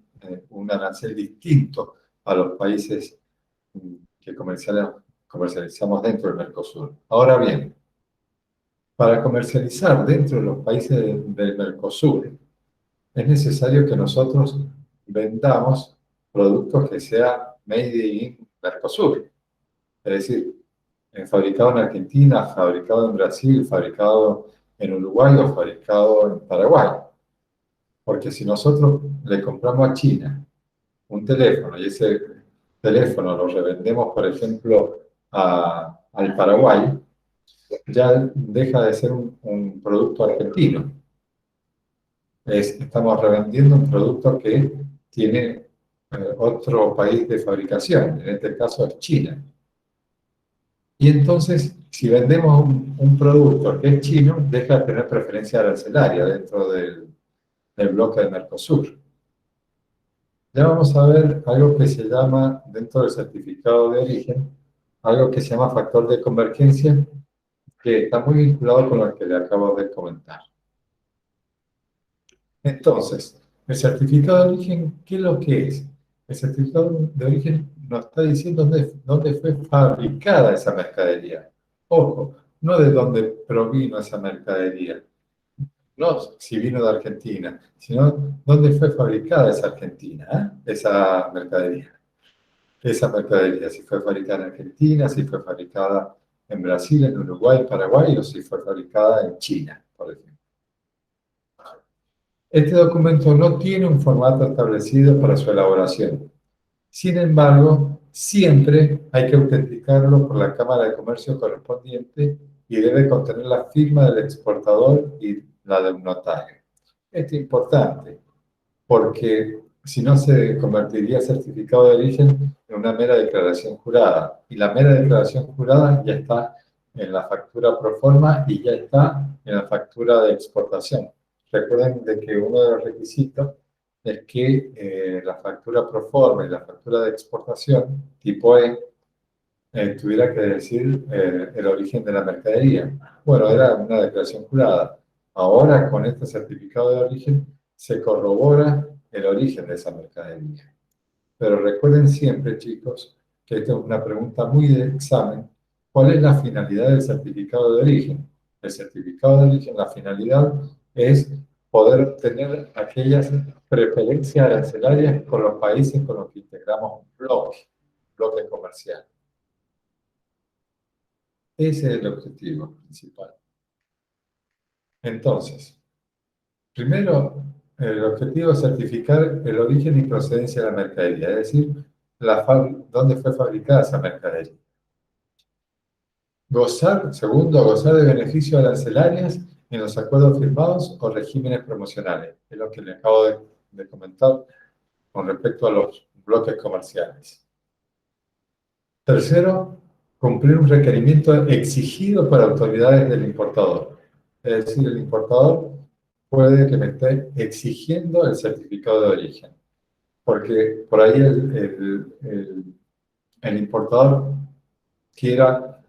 un arancel distinto a los países que comercializamos dentro del Mercosur. Ahora bien, para comercializar dentro de los países del Mercosur, es necesario que nosotros vendamos productos que sean made in Mercosur. Es decir, fabricado en Argentina, fabricado en Brasil, fabricado en Uruguay o fabricado en Paraguay. Porque si nosotros le compramos a China un teléfono y ese teléfono lo revendemos, por ejemplo, al Paraguay, ya deja de ser un producto argentino. Estamos revendiendo un producto que tiene otro país de fabricación, en este caso es China. Y entonces, si vendemos un producto que es chino, deja de tener preferencia arancelaria dentro del bloque del Mercosur. Ya vamos a ver algo que se llama, dentro del certificado de origen, algo que se llama factor de convergencia, que está muy vinculado con lo que le acabo de comentar. Entonces, el certificado de origen, ¿qué es lo que es? El certificado de origen nos está diciendo dónde fue fabricada esa mercadería. Ojo, no de dónde provino esa mercadería, no si vino de Argentina, sino dónde fue fabricada esa mercadería. Esa mercadería, si fue fabricada en Argentina, si fue fabricada en Brasil, en Uruguay, Paraguay, o si fue fabricada en China, por ejemplo. Este documento no tiene un formato establecido para su elaboración. Sin embargo, siempre hay que autenticarlo por la Cámara de Comercio correspondiente y debe contener la firma del exportador y la del notario. Esto es importante porque si no se convertiría el certificado de origen en una mera declaración jurada. Y la mera declaración jurada ya está en la factura pro forma y ya está en la factura de exportación. Recuerden de que uno de los requisitos es que la factura pro forma y la factura de exportación, tipo E, tuviera que decir el origen de la mercadería. Bueno, era una declaración jurada. Ahora, con este certificado de origen, se corrobora el origen de esa mercadería. Pero recuerden siempre, chicos, que esta es una pregunta muy de examen. ¿Cuál es la finalidad del certificado de origen? El certificado de origen, la finalidad es poder obtener aquellas preferencias arancelarias con los países con los que integramos un bloque comercial. Ese es el objetivo principal. Entonces, primero, el objetivo es certificar el origen y procedencia de la mercadería, es decir, dónde fue fabricada esa mercadería. Segundo, gozar de beneficios arancelarios en los acuerdos firmados o regímenes promocionales, es lo que le acabo de comentar con respecto a los bloques comerciales. Tercero, cumplir un requerimiento exigido por autoridades del importador. Es decir, el importador puede que me esté exigiendo el certificado de origen, porque por ahí el importador quiera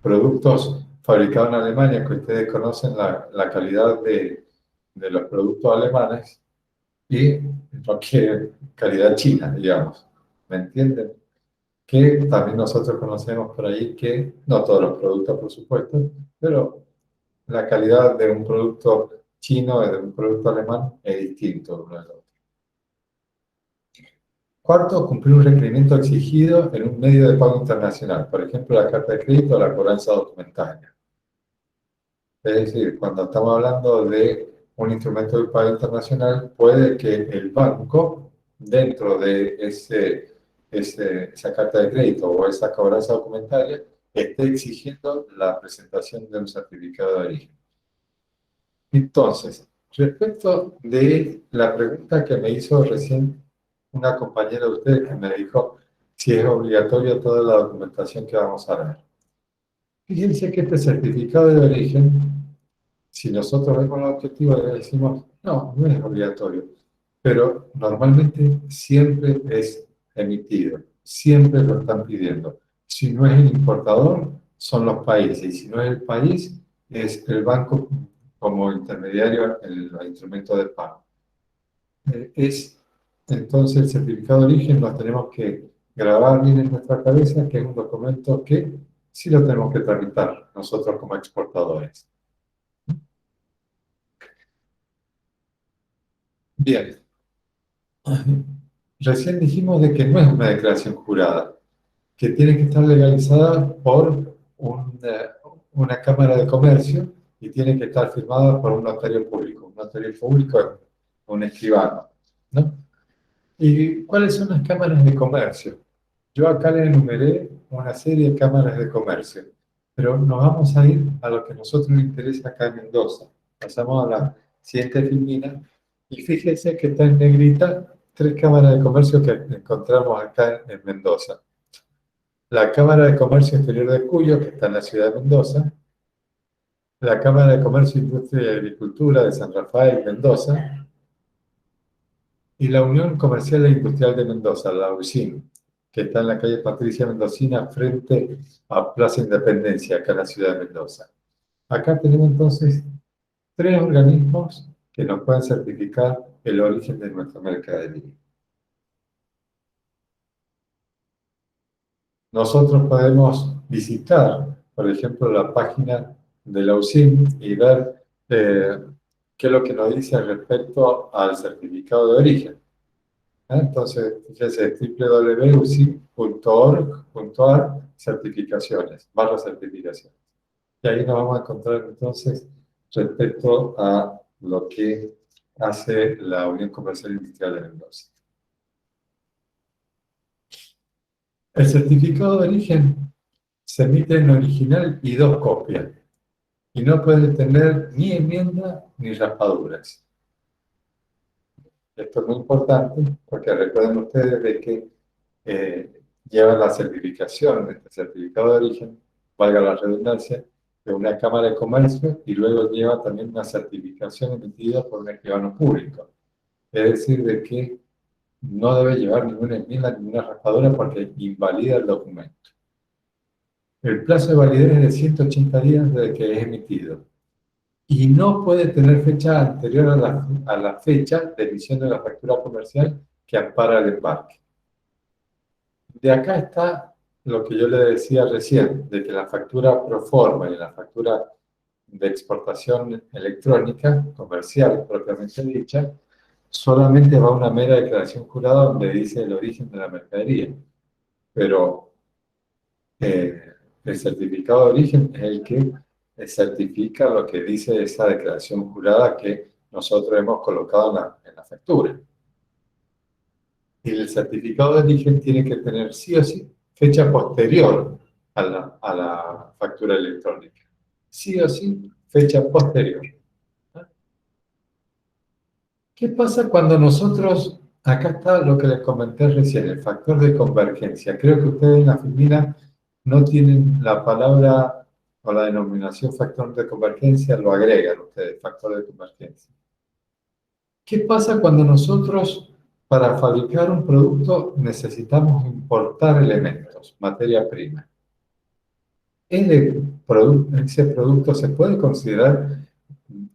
productos fabricados en Alemania, que ustedes conocen la calidad de los productos alemanes, y no quiere calidad china, digamos. ¿Me entienden? Que también nosotros conocemos por ahí que, no todos los productos, por supuesto, pero la calidad de un producto chino y de un producto alemán es distinto uno del otro. Cuarto, cumplir un requerimiento exigido en un medio de pago internacional, por ejemplo, la carta de crédito o la cobranza documentaria. Es decir, cuando estamos hablando de un instrumento de pago internacional, puede que el banco, dentro de esa carta de crédito o esa cobranza documentaria, esté exigiendo la presentación de un certificado de origen. Entonces, respecto de la pregunta que me hizo recién una compañera de ustedes que me dijo si es obligatorio toda la documentación que vamos a ver. Fíjense que este certificado de origen, si nosotros vemos el objetivo, le decimos, no, no es obligatorio, pero normalmente siempre es emitido, siempre lo están pidiendo. Si no es el importador, son los países, y si no es el país, es el banco como intermediario en los instrumentos de pago. Entonces el certificado de origen lo tenemos que grabar bien en nuestra cabeza, que es un documento que sí lo tenemos que tramitar nosotros como exportadores. Bien. Recién dijimos de que no es una declaración jurada, que tiene que estar legalizada por una Cámara de Comercio y tiene que estar firmada por un notario público. Un notario público es un escribano, ¿no? ¿Y cuáles son las cámaras de comercio? Yo acá le enumeré una serie de cámaras de comercio, pero nos vamos a ir a lo que a nosotros nos interesa acá en Mendoza. Pasamos a la siguiente filmina y fíjense que está en negrita 3 cámaras de comercio que encontramos acá en Mendoza. La Cámara de Comercio Exterior de Cuyo, que está en la ciudad de Mendoza. La Cámara de Comercio, Industria y Agricultura de San Rafael, Mendoza. Y la Unión Comercial e Industrial de Mendoza, la UCIM, que está en la calle Patricia Mendocina, frente a Plaza Independencia, acá en la ciudad de Mendoza. Acá tenemos entonces 3 organismos que nos pueden certificar el origen de nuestra mercadería. Nosotros podemos visitar, por ejemplo, la página de la UCIM y ver qué es lo que nos dice respecto al certificado de origen. Entonces, fíjense, www.ucim.org.ar certificaciones, /certificaciones. Y ahí nos vamos a encontrar entonces respecto a lo que hace la Unión Comercial Industrial de Mendoza. El certificado de origen se emite en original y 2 copias, y no puede tener ni enmienda ni raspaduras. Esto es muy importante porque recuerden ustedes de que lleva la certificación de este certificado de origen, valga la redundancia, de una Cámara de Comercio y luego lleva también una certificación emitida por un escribano público. Es decir, de que no debe llevar ninguna enmienda, ninguna raspadura porque invalida el documento. El plazo de validez es de 180 días desde que es emitido y no puede tener fecha anterior a la fecha de emisión de la factura comercial que ampara el embarque. De acá está lo que yo le decía recién, de que la factura pro forma y la factura de exportación electrónica, comercial propiamente dicha, solamente va una mera declaración jurada donde dice el origen de la mercadería. Pero el certificado de origen es el que certifica lo que dice esa declaración jurada que nosotros hemos colocado en la factura. Y el certificado de origen tiene que tener sí o sí fecha posterior a la factura electrónica. Sí o sí, fecha posterior. ¿Qué pasa cuando nosotros acá está lo que les comenté recién, el factor de convergencia. Creo que ustedes en la Filmina no tienen la palabra o la denominación factor de convergencia, lo agregan ustedes, factor de convergencia. ¿Qué pasa cuando nosotros, para fabricar un producto, necesitamos importar elementos, materia prima? ¿Ese producto se puede considerar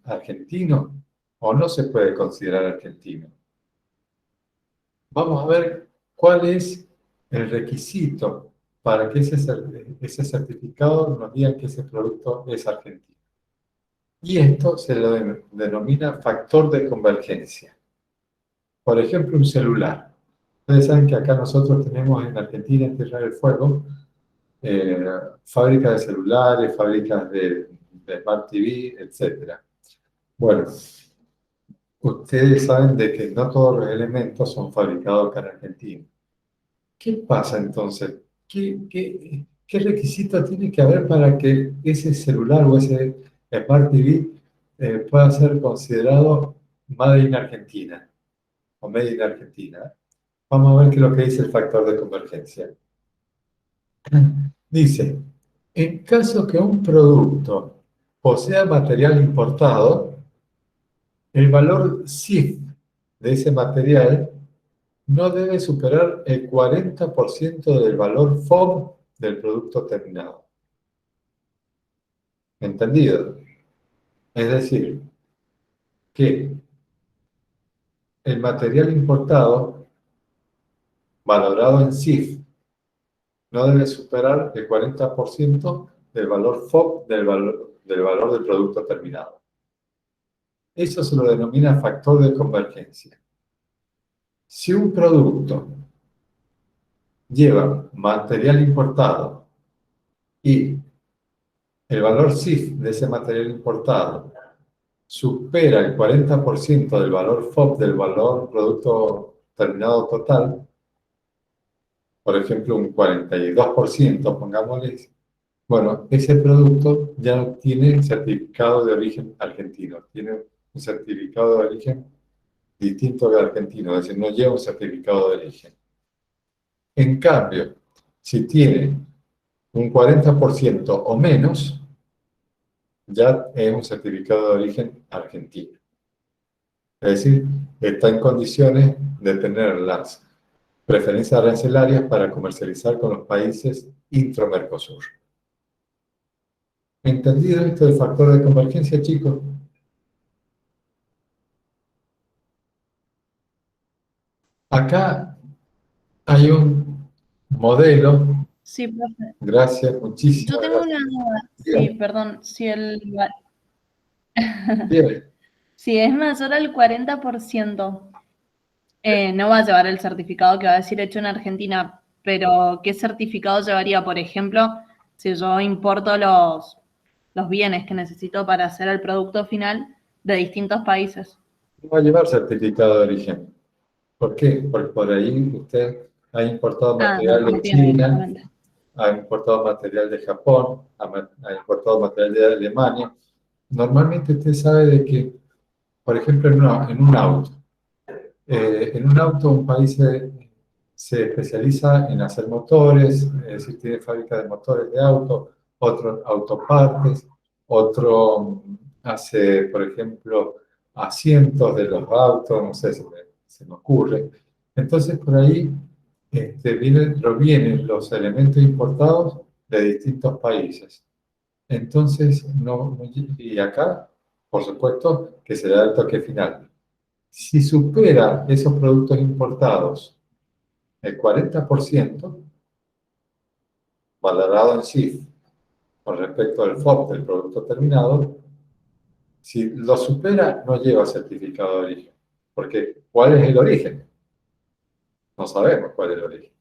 argentino o no se puede considerar argentino? Vamos a ver cuál es el requisito para que ese certificado nos diga que ese producto es argentino. Y esto se lo denomina factor de convergencia. Por ejemplo, un celular. Ustedes saben que acá nosotros tenemos en Argentina, en Tierra del Fuego, fábricas de celulares, fábricas de Smart TV, etc. Bueno, ustedes saben de que no todos los elementos son fabricados acá en Argentina. ¿Qué pasa entonces? ¿Qué requisito tiene que haber para que ese celular o ese Smart TV pueda ser considerado Made in Argentina o Made in Argentina? Vamos a ver qué es lo que dice el factor de convergencia. Dice, en caso que un producto posea material importado, el valor CIF de ese material no debe superar el 40% del valor FOB del producto terminado. ¿Entendido? Es decir, que el material importado, valorado en CIF, no debe superar el 40% del valor FOB del valor del producto terminado. Eso se lo denomina factor de convergencia. Si un producto lleva material importado y el valor CIF de ese material importado supera el 40% del valor FOB del valor producto terminado total, por ejemplo un 42%, pongámosle, bueno, ese producto ya no tiene certificado de origen argentino, tiene un certificado de origen distinto al argentino, es decir, no lleva un certificado de origen. En cambio, si tiene un 40% o menos, ya es un certificado de origen argentino. Es decir, está en condiciones de tener las preferencias arancelarias para comercializar con los países intro-Mercosur. ¿Entendido esto del factor de convergencia, chicos? Acá hay un modelo. Sí, profe. Gracias, muchísimas Yo tengo gracias. una duda. Bien. Sí, perdón. Bien. Si es mayor al 40%, no va a llevar el certificado que va a decir hecho en Argentina, pero ¿qué certificado llevaría? Por ejemplo, si yo importo los bienes que necesito para hacer el producto final de distintos países. No va a llevar certificado de origen. ¿Por qué? Porque por ahí usted ha importado material de China, ha importado material de Japón, ha importado material de Alemania. Normalmente usted sabe de que, por ejemplo, en un auto un país se especializa en hacer motores, es decir, tiene fábrica de motores de auto, otro autopartes, otro hace, por ejemplo, asientos de los autos, no sé, se me ocurre. Entonces, por ahí provienen los elementos importados de distintos países. Entonces, y acá, por supuesto, que se da el toque final. Si supera esos productos importados el 40%, valorado en CIF, con respecto al FOB del producto terminado, si lo supera, no lleva certificado de origen. Porque, ¿cuál es el origen? No sabemos cuál es el origen.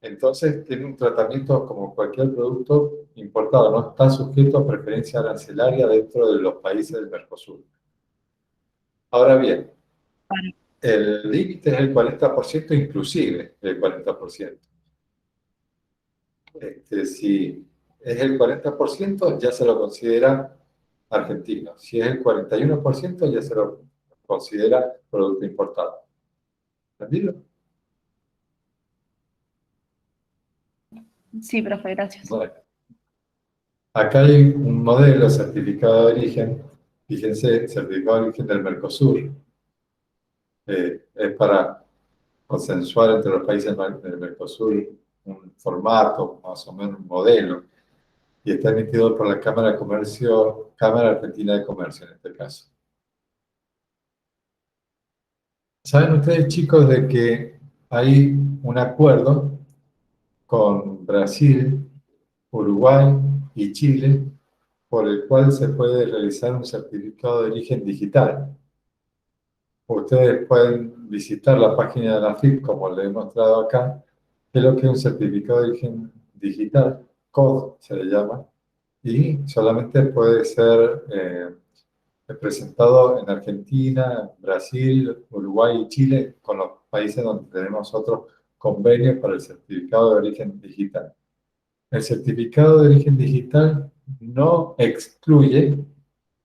Entonces, tiene un tratamiento como cualquier producto importado, no está sujeto a preferencia arancelaria dentro de los países del Mercosur. Ahora bien, el límite es el 40%, inclusive el 40%. Si es el 40%, ya se lo considera argentino. Si es el 41%, ya se lo considera producto importado. ¿Entendido? Sí, profe, gracias. Bueno. Acá hay un modelo certificado de origen. Fíjense, certificado de origen del Mercosur. Es para consensuar entre los países del Mercosur un formato, más o menos un modelo, y está emitido por la Cámara de Comercio, Cámara Argentina de Comercio en este caso. ¿Saben ustedes, chicos, de que hay un acuerdo con Brasil, Uruguay y Chile por el cual se puede realizar un certificado de origen digital? Ustedes pueden visitar la página de la AFIP, como les he mostrado acá, que es lo que es un certificado de origen digital, COD se le llama, y solamente puede ser presentado en Argentina, Brasil, Uruguay y Chile, con los países donde tenemos nosotros convenios para el certificado de origen digital. El certificado de origen digital no excluye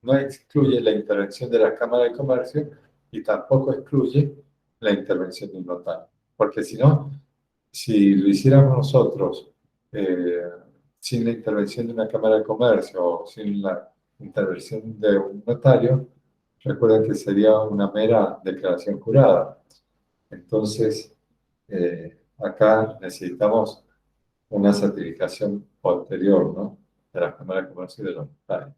la intervención de la Cámara de Comercio y tampoco excluye la intervención de un notario. Porque si no, si lo hiciéramos nosotros sin la intervención de una Cámara de Comercio o sin la intervención de un notario, recuerden que sería una mera declaración jurada. Entonces, acá necesitamos una certificación posterior, ¿no?, de la Cámara de Comercio y de los notarios.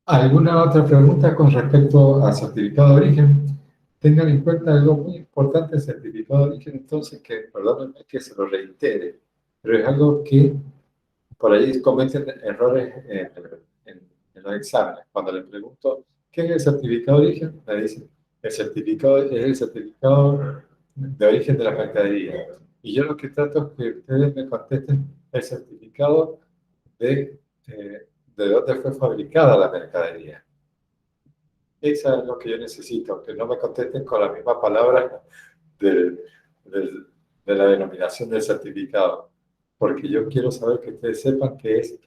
¿Alguna otra pregunta con respecto al certificado de origen? Tengan en cuenta algo muy importante del certificado de origen, entonces, que, perdónenme que se lo reitere, pero es algo que por ahí cometen errores en los exámenes. Cuando les pregunto, ¿qué es el certificado de origen? Me dicen, el certificado es el certificado de origen de la mercadería. Y yo lo que trato es que ustedes me contesten el certificado de dónde fue fabricada la mercadería. Eso es lo que yo necesito, que no me contesten con la misma palabra de, de la denominación del certificado, porque yo quiero saber que ustedes sepan que es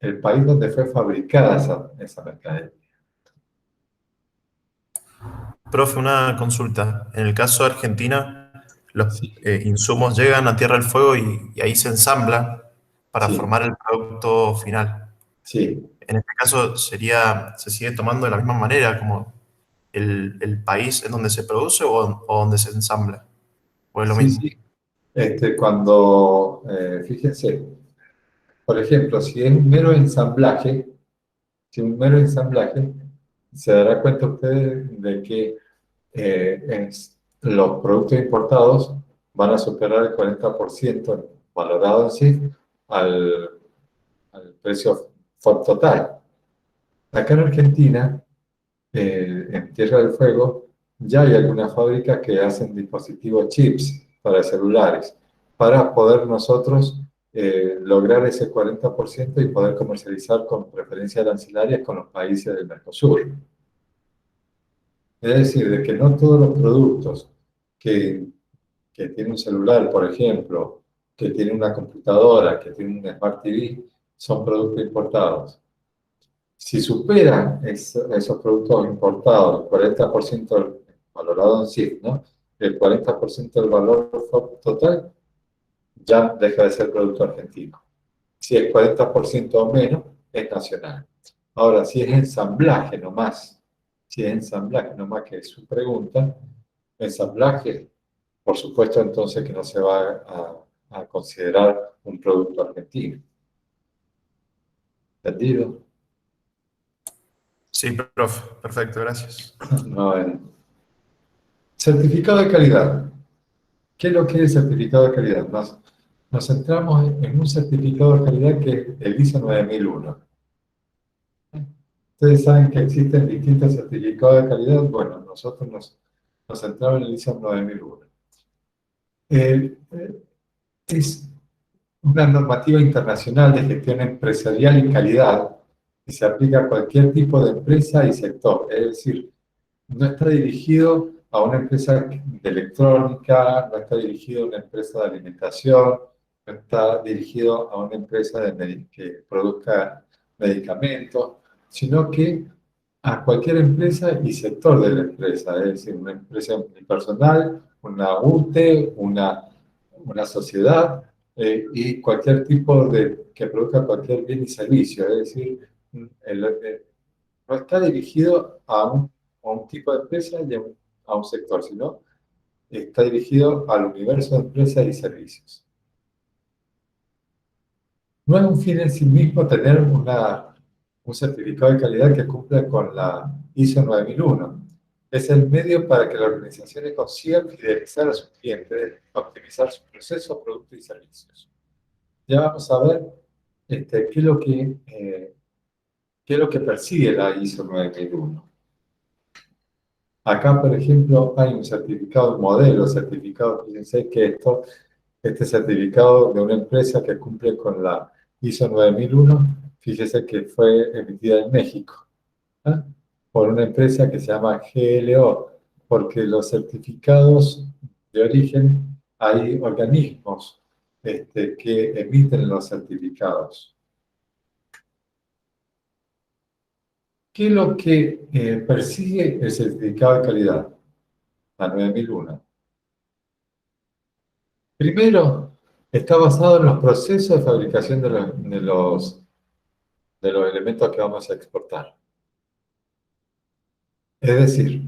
el país donde fue fabricada esa mercadería. Profe, una consulta. En el caso de Argentina, los Sí, insumos llegan a Tierra del Fuego y ahí se ensambla para sí, formar el producto final. sí. En este caso se sigue tomando de la misma manera, como el país en donde se produce o donde se ensambla. ¿O es lo Sí, mismo? sí. Cuando, fíjense, por ejemplo, si es un mero ensamblaje, se dará cuenta usted de que los productos importados van a superar el 40% valorado en sí al precio total. Acá en Argentina, en Tierra del Fuego, ya hay algunas fábricas que hacen dispositivos chips para celulares, para poder nosotros lograr ese 40% y poder comercializar con preferencias arancelarias con los países del Mercosur. Es decir, de que no todos los productos que tiene un celular, por ejemplo, que tiene una computadora, que tiene un Smart TV, son productos importados. Si supera esos productos importados, el 40% valorado en sí, ¿no?, el 40% del valor total, ya deja de ser producto argentino. Si es 40% o menos, es nacional. Ahora, si es ensamblaje nomás, que es su pregunta, ensamblaje, por supuesto, entonces que no se va a considerar un producto argentino. ¿Entendido? Sí, profe. Perfecto, gracias. No, certificado de calidad. ¿Qué es lo que es el certificado de calidad? Nos centramos en un certificado de calidad que es el ISO 9001. Ustedes saben que existen distintos certificados de calidad. Bueno, nosotros nos centramos en el ISO 9001. Es una normativa internacional de gestión empresarial y calidad que se aplica a cualquier tipo de empresa y sector. Es decir, no está dirigido a una empresa de electrónica, no está dirigido a una empresa de alimentación, no está dirigido a una empresa que produzca medicamentos, sino que a cualquier empresa y sector de la empresa, es decir, una empresa unipersonal, una UTE, una sociedad y cualquier tipo que produzca cualquier bien y servicio, es decir, no está dirigido a un tipo de empresa y a un sector, sino está dirigido al universo de empresas y servicios. No es un fin en sí mismo tener un certificado de calidad que cumpla con la ISO 9001. Es el medio para que las organizaciones consigan fidelizar a sus clientes, optimizar sus procesos, productos y servicios. Ya vamos a ver qué es lo que persigue la ISO 9001. Acá, por ejemplo, hay un certificado, un modelo certificado, fíjense que este certificado de una empresa que cumple con la ISO 9001, fíjese que fue emitida en México, ¿eh? Por una empresa que se llama GLO, porque los certificados de origen, hay organismos que emiten los certificados. ¿Qué es lo que persigue el certificado de calidad? La 9001. Primero, está basado en los procesos de fabricación de los elementos que vamos a exportar. Es decir,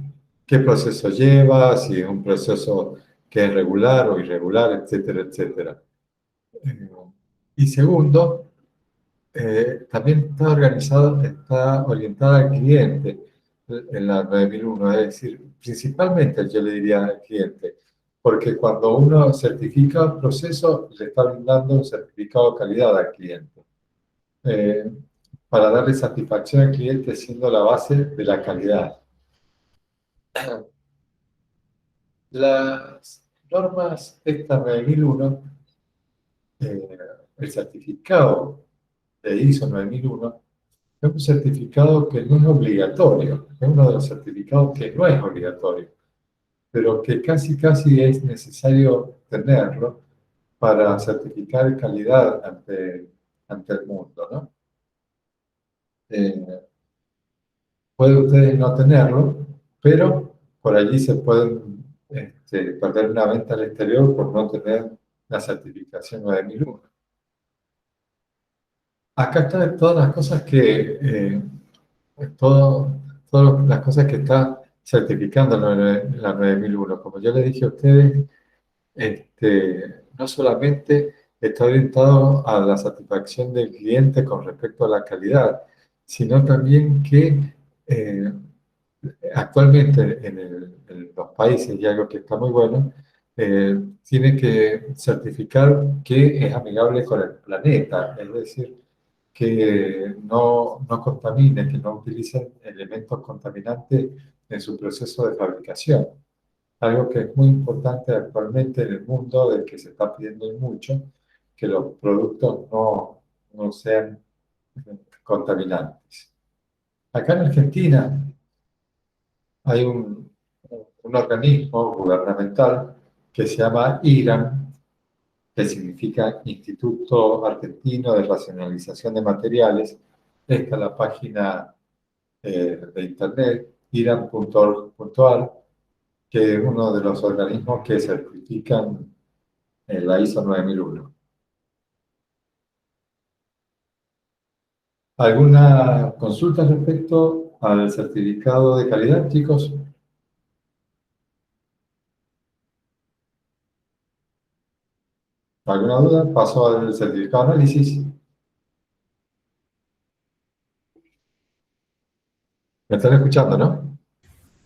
qué proceso lleva, si es un proceso que es regular o irregular, etcétera, etcétera. Y segundo, también está orientada al cliente en la 9001, es decir, principalmente yo le diría al cliente, porque cuando uno certifica un proceso, le está brindando un certificado de calidad al cliente, para darle satisfacción al cliente siendo la base de la calidad. Las normas esta 9001, el certificado de ISO 9001, es un certificado que no es obligatorio, es uno de los certificados que no es obligatorio, pero que casi es necesario tenerlo para certificar calidad ante el mundo, ¿no? Puede ustedes no tenerlo, pero por allí se pueden perder una venta al exterior por no tener la certificación 9001. Acá están todas las cosas todas las cosas que está certificando la 9001. Como yo les dije a ustedes, no solamente está orientado a la satisfacción del cliente con respecto a la calidad, sino también que actualmente en los países, y algo que está muy bueno, tiene que certificar que es amigable con el planeta, es decir, que no contamine, que no utilicen elementos contaminantes en su proceso de fabricación. Algo que es muy importante actualmente en el mundo, del que se está pidiendo mucho, que los productos no sean contaminantes. Acá en Argentina hay un organismo gubernamental que se llama IRAM, que significa Instituto Argentino de Racionalización de Materiales. Esta es la página de internet, iram.org.ar, que es uno de los organismos que certifican la ISO 9001. ¿Alguna consulta respecto al certificado de calidad, chicos? ¿Alguna duda? Paso al certificado de análisis. ¿Me están escuchando, no?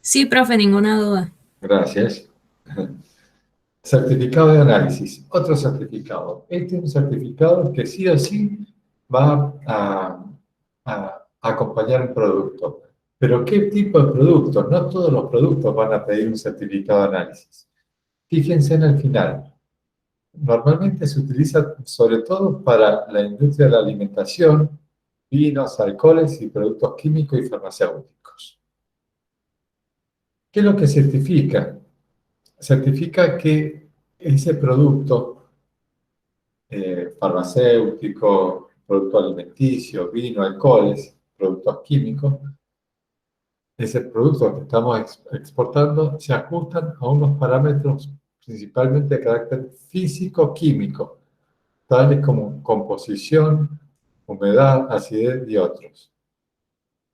Sí, profe, ninguna duda. Gracias. Certificado de análisis. Otro certificado. Este es un certificado que sí o sí va a acompañar un producto. Pero ¿qué tipo de productos? No todos los productos van a pedir un certificado de análisis. Fíjense en el final. Normalmente se utiliza sobre todo para la industria de la alimentación, vinos, alcoholes y productos químicos y farmacéuticos. ¿Qué es lo que certifica? Certifica que ese producto farmacéutico, producto alimenticio, vino, alcoholes, productos químicos, ese producto que estamos exportando se ajustan a unos parámetros principalmente de carácter físico-químico, tales como composición, humedad, acidez y otros,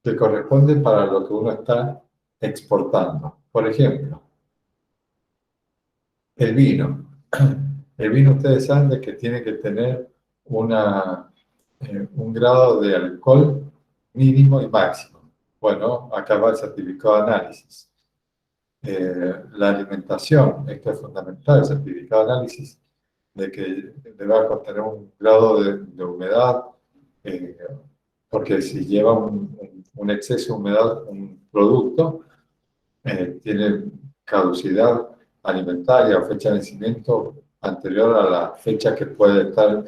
que corresponden para lo que uno está exportando. Por ejemplo, el vino. El vino, ustedes saben de que tiene que tener un grado de alcohol mínimo y máximo. Bueno, acá va el certificado de análisis. La alimentación, esto es fundamental, el certificado de análisis, de que debe contener un grado de humedad, porque si lleva un exceso de humedad, un producto, tiene caducidad alimentaria o fecha de vencimiento anterior a la fecha que puede estar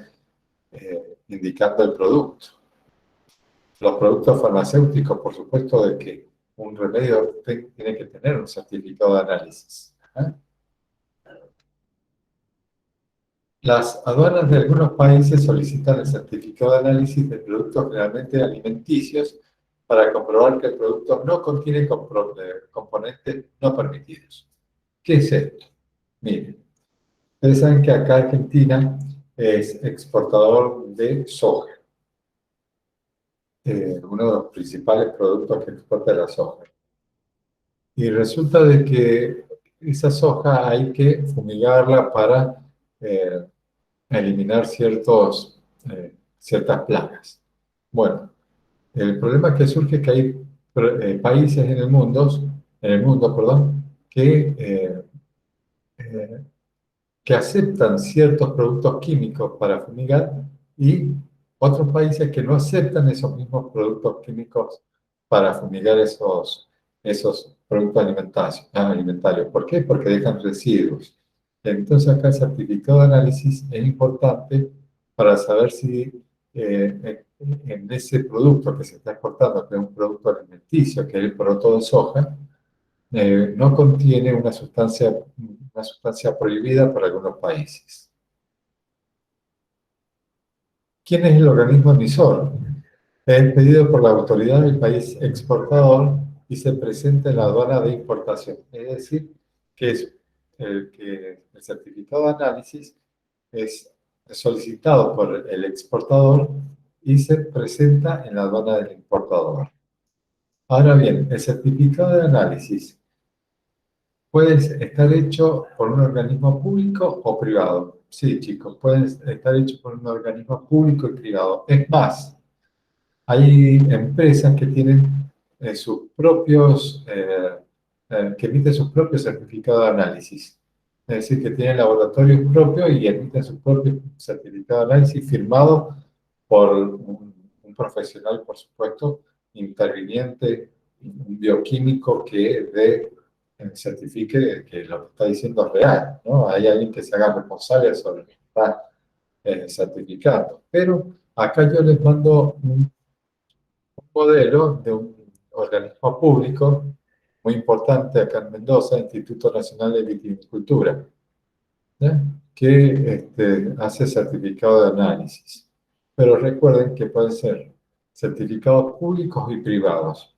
indicando el producto. Los productos farmacéuticos, por supuesto, de que un remedio tiene que tener un certificado de análisis. Las aduanas de algunos países solicitan el certificado de análisis de productos generalmente alimenticios para comprobar que el producto no contiene componentes no permitidos. ¿Qué es esto? Miren, ustedes saben que acá Argentina es exportador de soja. Uno de los principales productos que exporta es la soja. Y resulta de que esa soja hay que fumigarla para eliminar ciertas plagas. Bueno, el problema que surge es que hay países en el mundo, que aceptan ciertos productos químicos para fumigar y otros países que no aceptan esos mismos productos químicos para fumigar esos productos alimentarios. ¿Por qué? Porque dejan residuos. Entonces acá el certificado de análisis es importante para saber si en ese producto que se está exportando, que es un producto alimenticio, que es el poroto de soja, no contiene una sustancia prohibida por algunos países. ¿Quién es el organismo emisor? Es pedido por la autoridad del país exportador y se presenta en la aduana de importación. Es decir, que el certificado de análisis es solicitado por el exportador y se presenta en la aduana del importador. Ahora bien, el certificado de análisis puede estar hecho por un organismo público o privado. Sí, chicos, puede estar hecho por un organismo público y privado. Es más, hay empresas que tienen que emiten sus propios certificados de análisis. Es decir, que tienen laboratorios propios y emiten sus propios certificados de análisis firmados por un profesional, por supuesto, interviniente, un bioquímico que certifique que lo que está diciendo es real, ¿no? Hay alguien que se haga responsable sobre lo que está certificando. Pero acá yo les mando un modelo de un organismo público muy importante acá en Mendoza, Instituto Nacional de Vitivinicultura, que hace certificado de análisis. Pero recuerden que pueden ser certificados públicos y privados.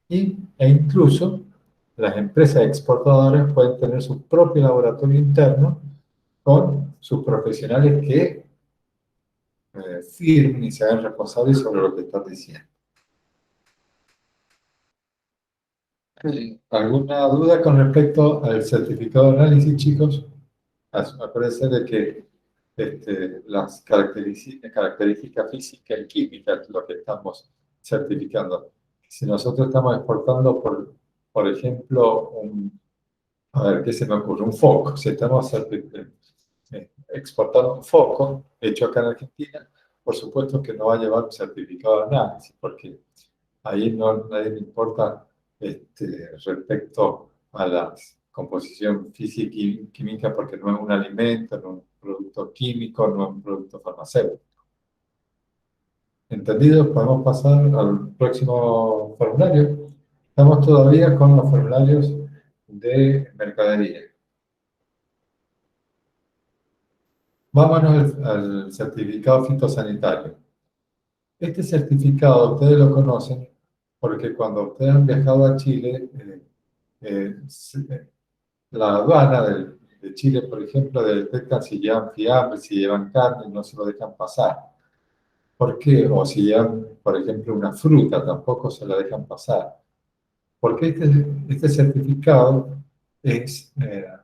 E incluso las empresas exportadoras pueden tener su propio laboratorio interno con sus profesionales que firmen y se hagan responsables sobre lo que están diciendo. ¿Alguna duda con respecto al certificado de análisis, chicos? Acuérdense de que las características físicas y químicas es lo que estamos certificando. Si nosotros estamos exportando, por ejemplo, a ver, ¿qué se me ocurre? Un foco. Si estamos exportando un foco hecho acá en Argentina, por supuesto que no va a llevar un certificado de análisis, porque ahí nadie le importa respecto a la composición física y química, porque no es un alimento, no es un producto químico, no es un producto farmacéutico. ¿Entendido? Podemos pasar al próximo formulario. Estamos todavía con los formularios de mercadería. Vámonos al certificado fitosanitario. Este certificado, ustedes lo conocen, porque cuando ustedes han viajado a Chile, la aduana de Chile, por ejemplo, detectan si llevan fiambre, si llevan carne, no se lo dejan pasar. ¿Por qué? O si llevan, por ejemplo, una fruta, tampoco se la dejan pasar. Porque este certificado está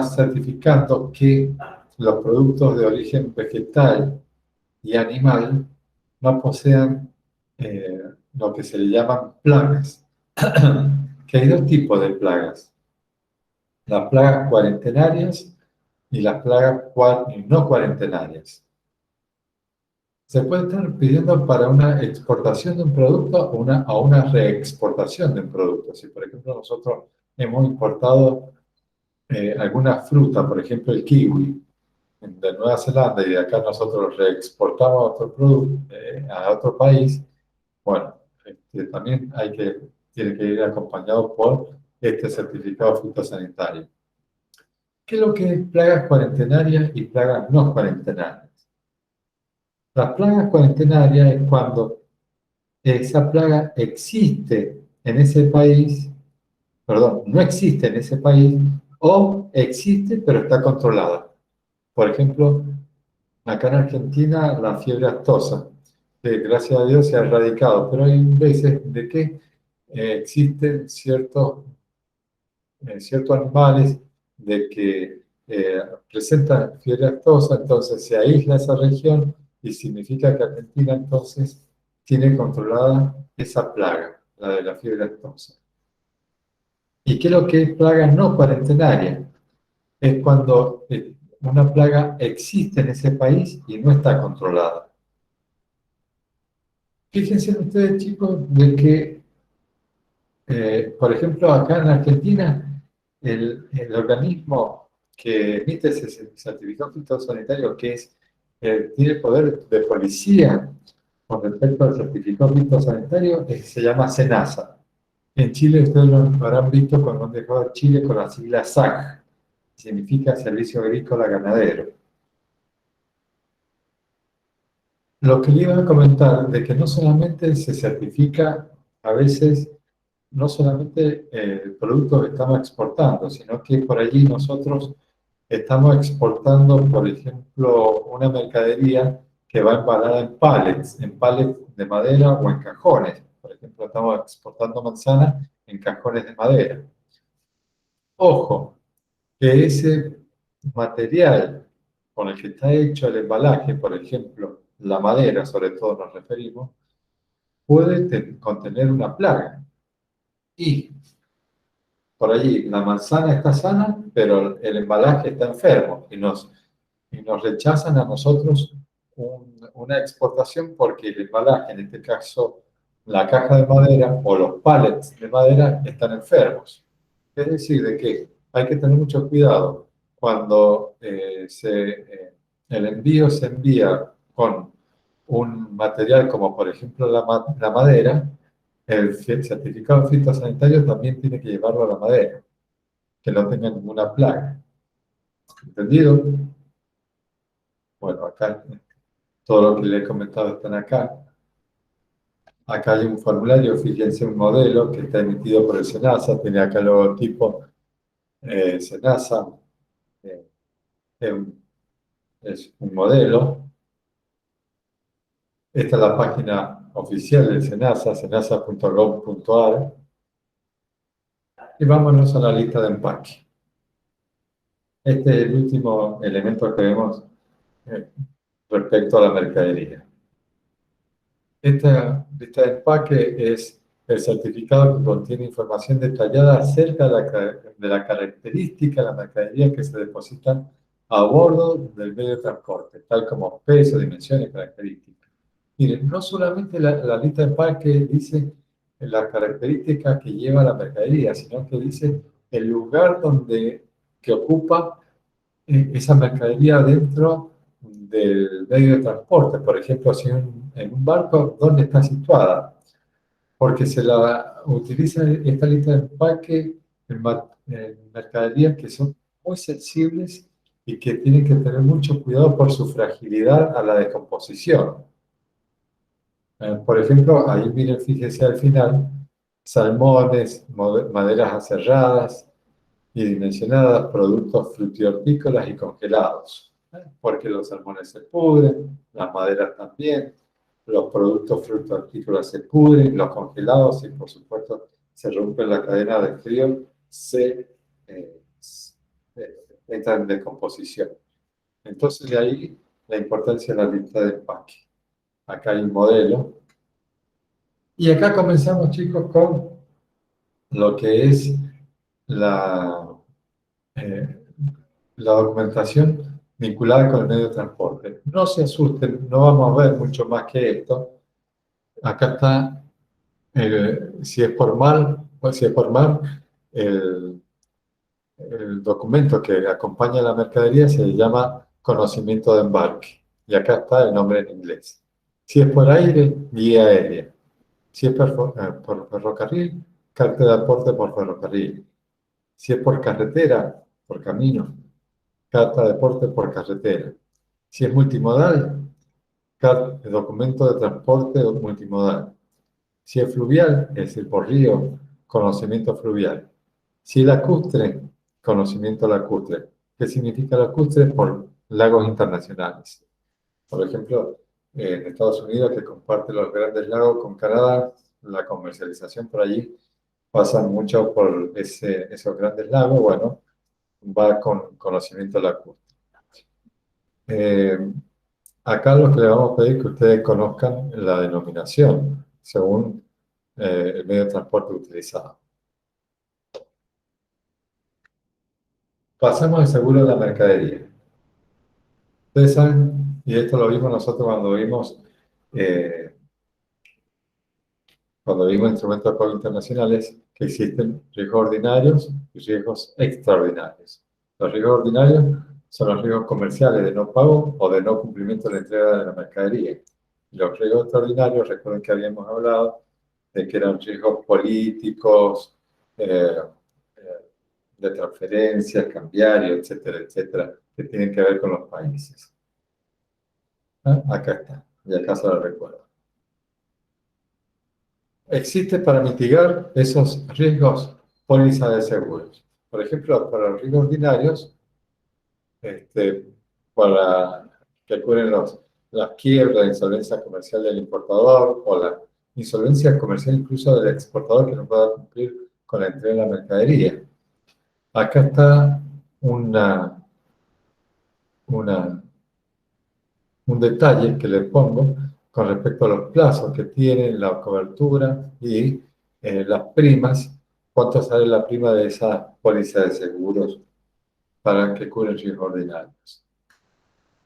certificando que los productos de origen vegetal y animal no posean lo que se le llaman plagas. Que hay dos tipos de plagas. Las plagas cuarentenarias y las plagas no cuarentenarias. Se puede estar pidiendo para una exportación de un producto o una reexportación de un producto. Si, por ejemplo, nosotros hemos importado alguna fruta, por ejemplo, el kiwi, de Nueva Zelanda, y de acá nosotros reexportamos a otro producto, a otro país, bueno, también tiene que ir acompañado por este certificado fitosanitario. ¿Qué es lo que es plagas cuarentenarias y plagas no cuarentenarias? Las plagas cuarentenarias es cuando esa plaga existe en ese país, perdón, no existe en ese país, o existe pero está controlada. Por ejemplo, acá en Argentina la fiebre aftosa, que gracias a Dios se ha erradicado, pero hay veces de que existen ciertos animales de que presentan fiebre aftosa, entonces se aísla esa región y significa que Argentina entonces tiene controlada esa plaga, la de la fiebre aftosa. ¿Y qué es lo que es plaga no cuarentenaria? Es cuando una plaga existe en ese país y no está controlada. Fíjense ustedes, chicos, de que, por ejemplo, acá en Argentina, el organismo que emite ese certificado fitosanitario, que tiene poder de policía con respecto al certificado fitosanitario, se llama SENASA. En Chile ustedes lo habrán visto cuando han dejado Chile con la sigla SAG, significa Servicio Agrícola Ganadero. Lo que le iba a comentar de que no solamente se certifica a veces, no solamente productos que estamos exportando, sino que por allí nosotros estamos exportando, por ejemplo, una mercadería que va embalada en pallets de madera o en cajones. Por ejemplo, estamos exportando manzanas en cajones de madera. Ojo, que ese material con el que está hecho el embalaje, por ejemplo, la madera, sobre todo nos referimos, puede contener una plaga. Y por allí la manzana está sana, pero el embalaje está enfermo y nos rechazan a nosotros una exportación porque el embalaje, en este caso la caja de madera o los pallets de madera, están enfermos. Es decir, de que hay que tener mucho cuidado cuando el envío se envía con un material como por ejemplo la madera, el certificado fitosanitario también tiene que llevarlo a la madera, que no tenga ninguna plaga. ¿Entendido? Bueno, acá todo lo que les he comentado están acá. Acá hay un formulario, fíjense, un modelo que está emitido por el SENASA, tiene acá el logotipo SENASA, es un modelo. Esta es la página oficial del SENASA, senasa.gov.ar. Y vámonos a la lista de empaque. Este es el último elemento que vemos respecto a la mercadería. Esta lista de empaque es el certificado que contiene información detallada acerca de la característica de la mercadería que se depositan a bordo del medio de transporte, tal como peso, dimensiones, características. Miren, no solamente la lista de empaque dice las características que lleva la mercadería, sino que dice el lugar que ocupa esa mercadería dentro del medio de transporte. Por ejemplo, si en un barco, ¿dónde está situada? Porque se la utiliza esta lista de empaque en mercaderías que son muy sensibles y que tienen que tener mucho cuidado por su fragilidad a la descomposición. Por ejemplo, ahí miren, fíjense al final, salmones, maderas aserradas y dimensionadas, productos frutihortícolas y congelados. Porque los salmones se pudren, las maderas también, los productos frutihortícolas se pudren, los congelados y por supuesto se rompe la cadena de frío, entra en descomposición. Entonces de ahí la importancia de la lista de empaque. Acá hay un modelo. Y acá comenzamos, chicos, con lo que es la documentación vinculada con el medio de transporte. No se asusten, no vamos a ver mucho más que esto. Acá está, si es formal, el documento que acompaña a la mercadería se llama conocimiento de embarque. Y acá está el nombre en inglés. Si es por aire, guía aérea. Si es por ferrocarril, carta de aporte por ferrocarril. Si es por carretera, por camino, carta de aporte por carretera. Si es multimodal, documento de transporte multimodal. Si es fluvial, es decir, por río, conocimiento fluvial. Si es lacustre, conocimiento lacustre. ¿Qué significa lacustre? Por lagos internacionales. Por ejemplo, en Estados Unidos, que comparte los grandes lagos con Canadá, la comercialización por allí pasa mucho por esos grandes lagos, bueno, va con conocimiento lacustre. Acá lo que le vamos a pedir es que ustedes conozcan la denominación según el medio de transporte utilizado. Pasamos al seguro de la mercadería. Ustedes saben, y esto lo vimos nosotros cuando vimos instrumentos de pago internacionales, que existen riesgos ordinarios y riesgos extraordinarios. Los riesgos ordinarios son los riesgos comerciales de no pago o de no cumplimiento de la entrega de la mercadería. Y los riesgos extraordinarios, recuerden que habíamos hablado de que eran riesgos políticos, de transferencias, cambiarios, etcétera, etcétera, que tienen que ver con los países. Acá está, y acá se lo recuerdo. Existe para mitigar esos riesgos póliza de seguros. Por ejemplo, para los riesgos ordinarios, para que cubren las quiebras, la insolvencia comercial del importador o la insolvencia comercial incluso del exportador que no pueda cumplir con la entrega de la mercadería. Acá está un detalle que le pongo con respecto a los plazos que tiene la cobertura y las primas, cuánto sale la prima de esa póliza de seguros para que cubren riesgos ordinarios.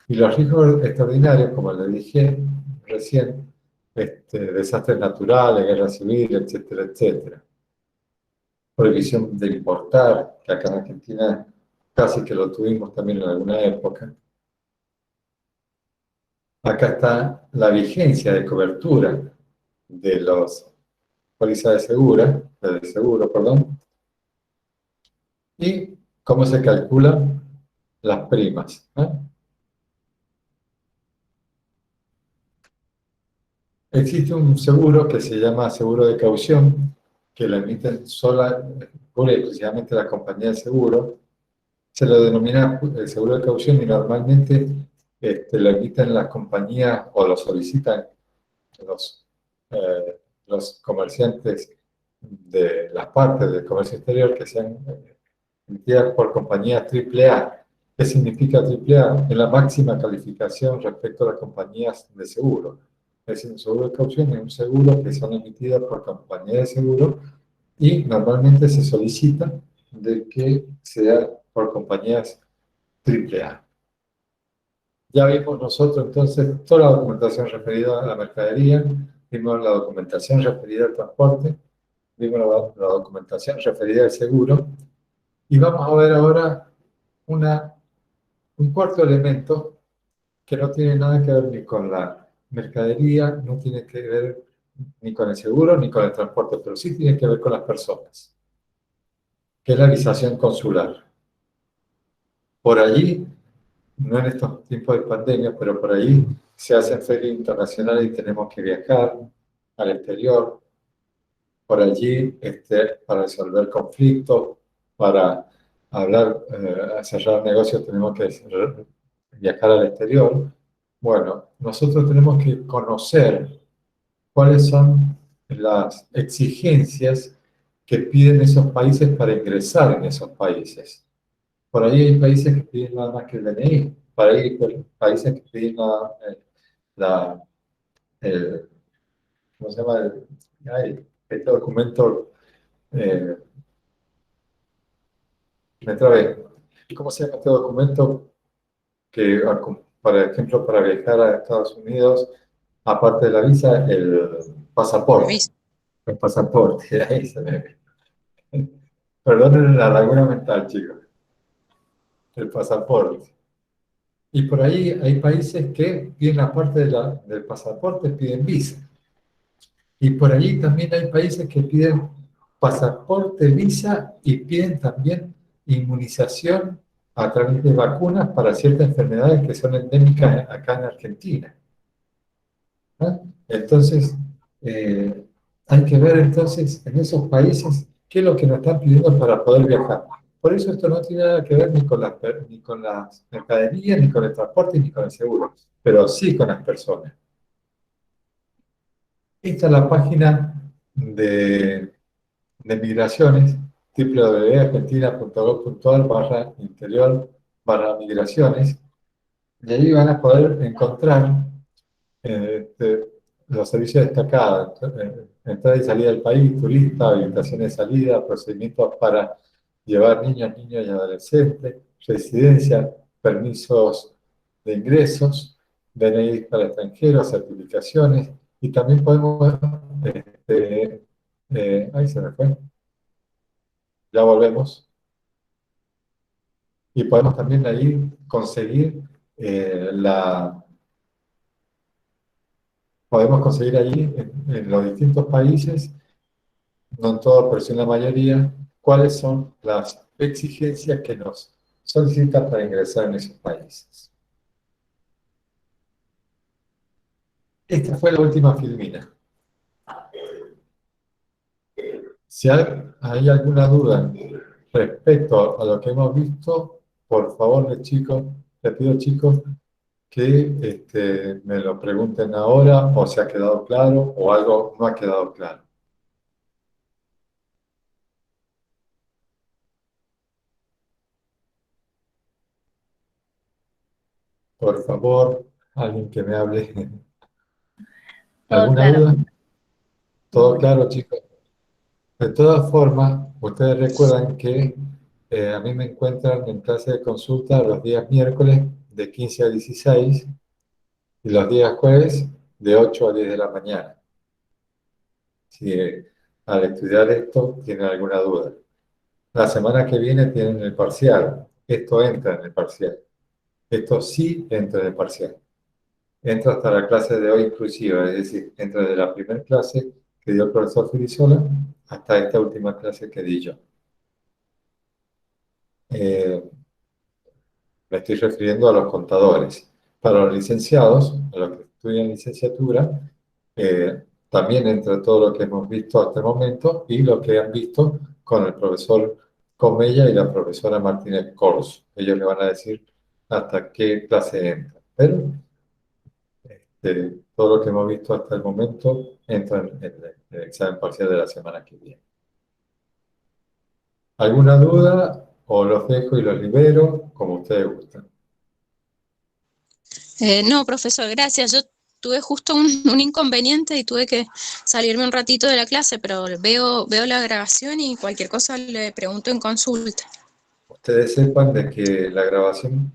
Y los riesgos extraordinarios, como le dije recién, desastres naturales, guerra civil, etcétera, etcétera. Prohibición de importar, que acá en Argentina casi que lo tuvimos también en alguna época. Acá está la vigencia de cobertura de los pólizas de seguro, perdón, y cómo se calculan las primas. Existe un seguro que se llama seguro de caución, que lo emiten pura y exclusivamente la compañía de seguro. Se lo denomina el seguro de caución y normalmente lo emiten las compañías o lo solicitan los comerciantes de las partes del comercio exterior que sean emitidas por compañías AAA. ¿Qué significa AAA? Es la máxima calificación respecto a las compañías de seguro. Es decir, un seguro de caución es un seguro que son emitidas por compañías de seguro y normalmente se solicita de que sea por compañías AAA. Ya vimos nosotros entonces toda la documentación referida a la mercadería, vimos la documentación referida al transporte, vimos la documentación referida al seguro, y vamos a ver ahora un cuarto elemento que no tiene nada que ver ni con la mercadería, no tiene que ver ni con el seguro ni con el transporte, pero sí tiene que ver con las personas, que es la visación consular. Por allí, no en estos tiempos de pandemia, pero por allí se hacen ferias internacionales y tenemos que viajar al exterior, por allí para resolver conflictos, para hablar, cerrar negocios, tenemos que viajar al exterior. Bueno, nosotros tenemos que conocer cuáles son las exigencias que piden esos países para ingresar en esos países. Por ahí hay países que piden nada más que el DNI, por ahí hay países que piden la, el, ¿cómo se llama? Este documento, me trabé. ¿Cómo se llama este documento que, por ejemplo, para viajar a Estados Unidos, aparte de la visa, el pasaporte? El pasaporte, ahí se me ve. Perdonen la laguna mental, chicos. El pasaporte. Y por ahí hay países que piden, aparte del pasaporte, piden visa. Y por allí también hay países que piden pasaporte, visa y piden también inmunización a través de vacunas para ciertas enfermedades que son endémicas acá en Argentina. ¿Ah? Entonces, hay que ver entonces en esos países qué es lo que nos están pidiendo para poder viajar. Por eso esto no tiene nada que ver ni con las mercaderías, ni con el transporte, ni con el seguro, pero sí con las personas. Esta es la página de migraciones, www.argentina.gov.ar/interior/migraciones, y ahí van a poder encontrar los servicios destacados, entrada y salida del país, turista, habilitaciones de salida, procedimientos para llevar niños y adolescentes, residencia, permisos de ingresos, DNI para extranjeros, certificaciones, y también podemos, ahí se me fue, ya volvemos, y podemos también ahí conseguir podemos conseguir allí en los distintos países, no en todos, pero sí en la mayoría, cuáles son las exigencias que nos solicitan para ingresar en esos países. Esta fue la última filmina. Si hay alguna duda respecto a lo que hemos visto, por favor, les pido chicos que me lo pregunten ahora, o si ha quedado claro, o algo no ha quedado claro. Por favor, alguien que me hable. Todo ¿Alguna claro. duda? ¿Todo claro, chicos? De todas formas, ustedes recuerdan que a mí me encuentran en clase de consulta los días miércoles de 15 a 16 y los días jueves de 8 a 10 de la mañana. Si al estudiar esto tienen alguna duda. La semana que viene tienen el parcial. Esto entra en el parcial. Esto sí entra en el parcial. Entra hasta la clase de hoy inclusive, es decir, entra de la primera clase que dio el profesor Filisola hasta esta última clase que di yo. Me estoy refiriendo a los contadores. Para los licenciados, a los que estudian licenciatura, también entra todo lo que hemos visto hasta el momento y lo que han visto con el profesor Comella y la profesora Martínez Corso. Ellos le van a decir hasta qué clase entra. Pero todo lo que hemos visto hasta el momento entra en el examen parcial de la semana que viene. ¿Alguna duda? O los dejo y los libero, como ustedes gustan. No, profesor, gracias. Yo tuve justo un inconveniente y tuve que salirme un ratito de la clase, pero veo la grabación y cualquier cosa le pregunto en consulta. Ustedes sepan de que la grabación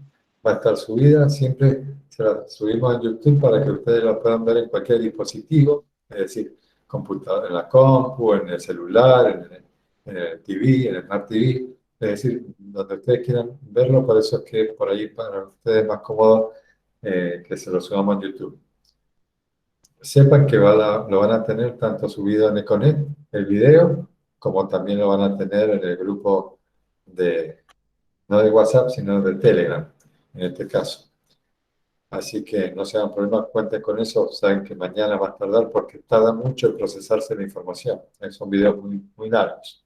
va a estar subida, siempre se la subimos en YouTube para que ustedes la puedan ver en cualquier dispositivo, es decir, computadora, en la compu, en el celular, en el TV, en el Smart TV, es decir, donde ustedes quieran verlo, por eso es que por ahí para ustedes es más cómodo que se lo subamos en YouTube. Sepan que lo van a tener tanto subido en Econet, el video, como también lo van a tener en el grupo no de WhatsApp, sino de Telegram, en este caso. Así que no se hagan problemas, cuenten con eso, saben que mañana va a tardar porque tarda mucho en procesarse la información. Son videos muy largos.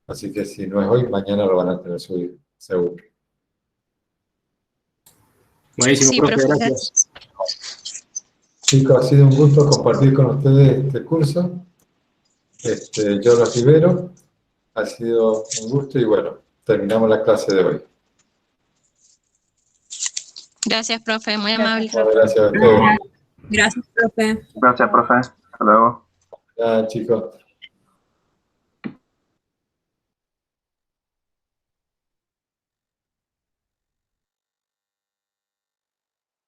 Así que si no es hoy, mañana lo van a tener subido, seguro. Buenísimo, Sí, profe, profe, gracias. Chicos, ha sido un gusto compartir con ustedes este curso. Yo los libero. Ha sido un gusto y bueno, terminamos la clase de hoy. Gracias, profe, muy Gracias, amable. Muchas gracias a ustedes. Gracias, profe. Gracias, profe. Hasta luego. Ya, chicos.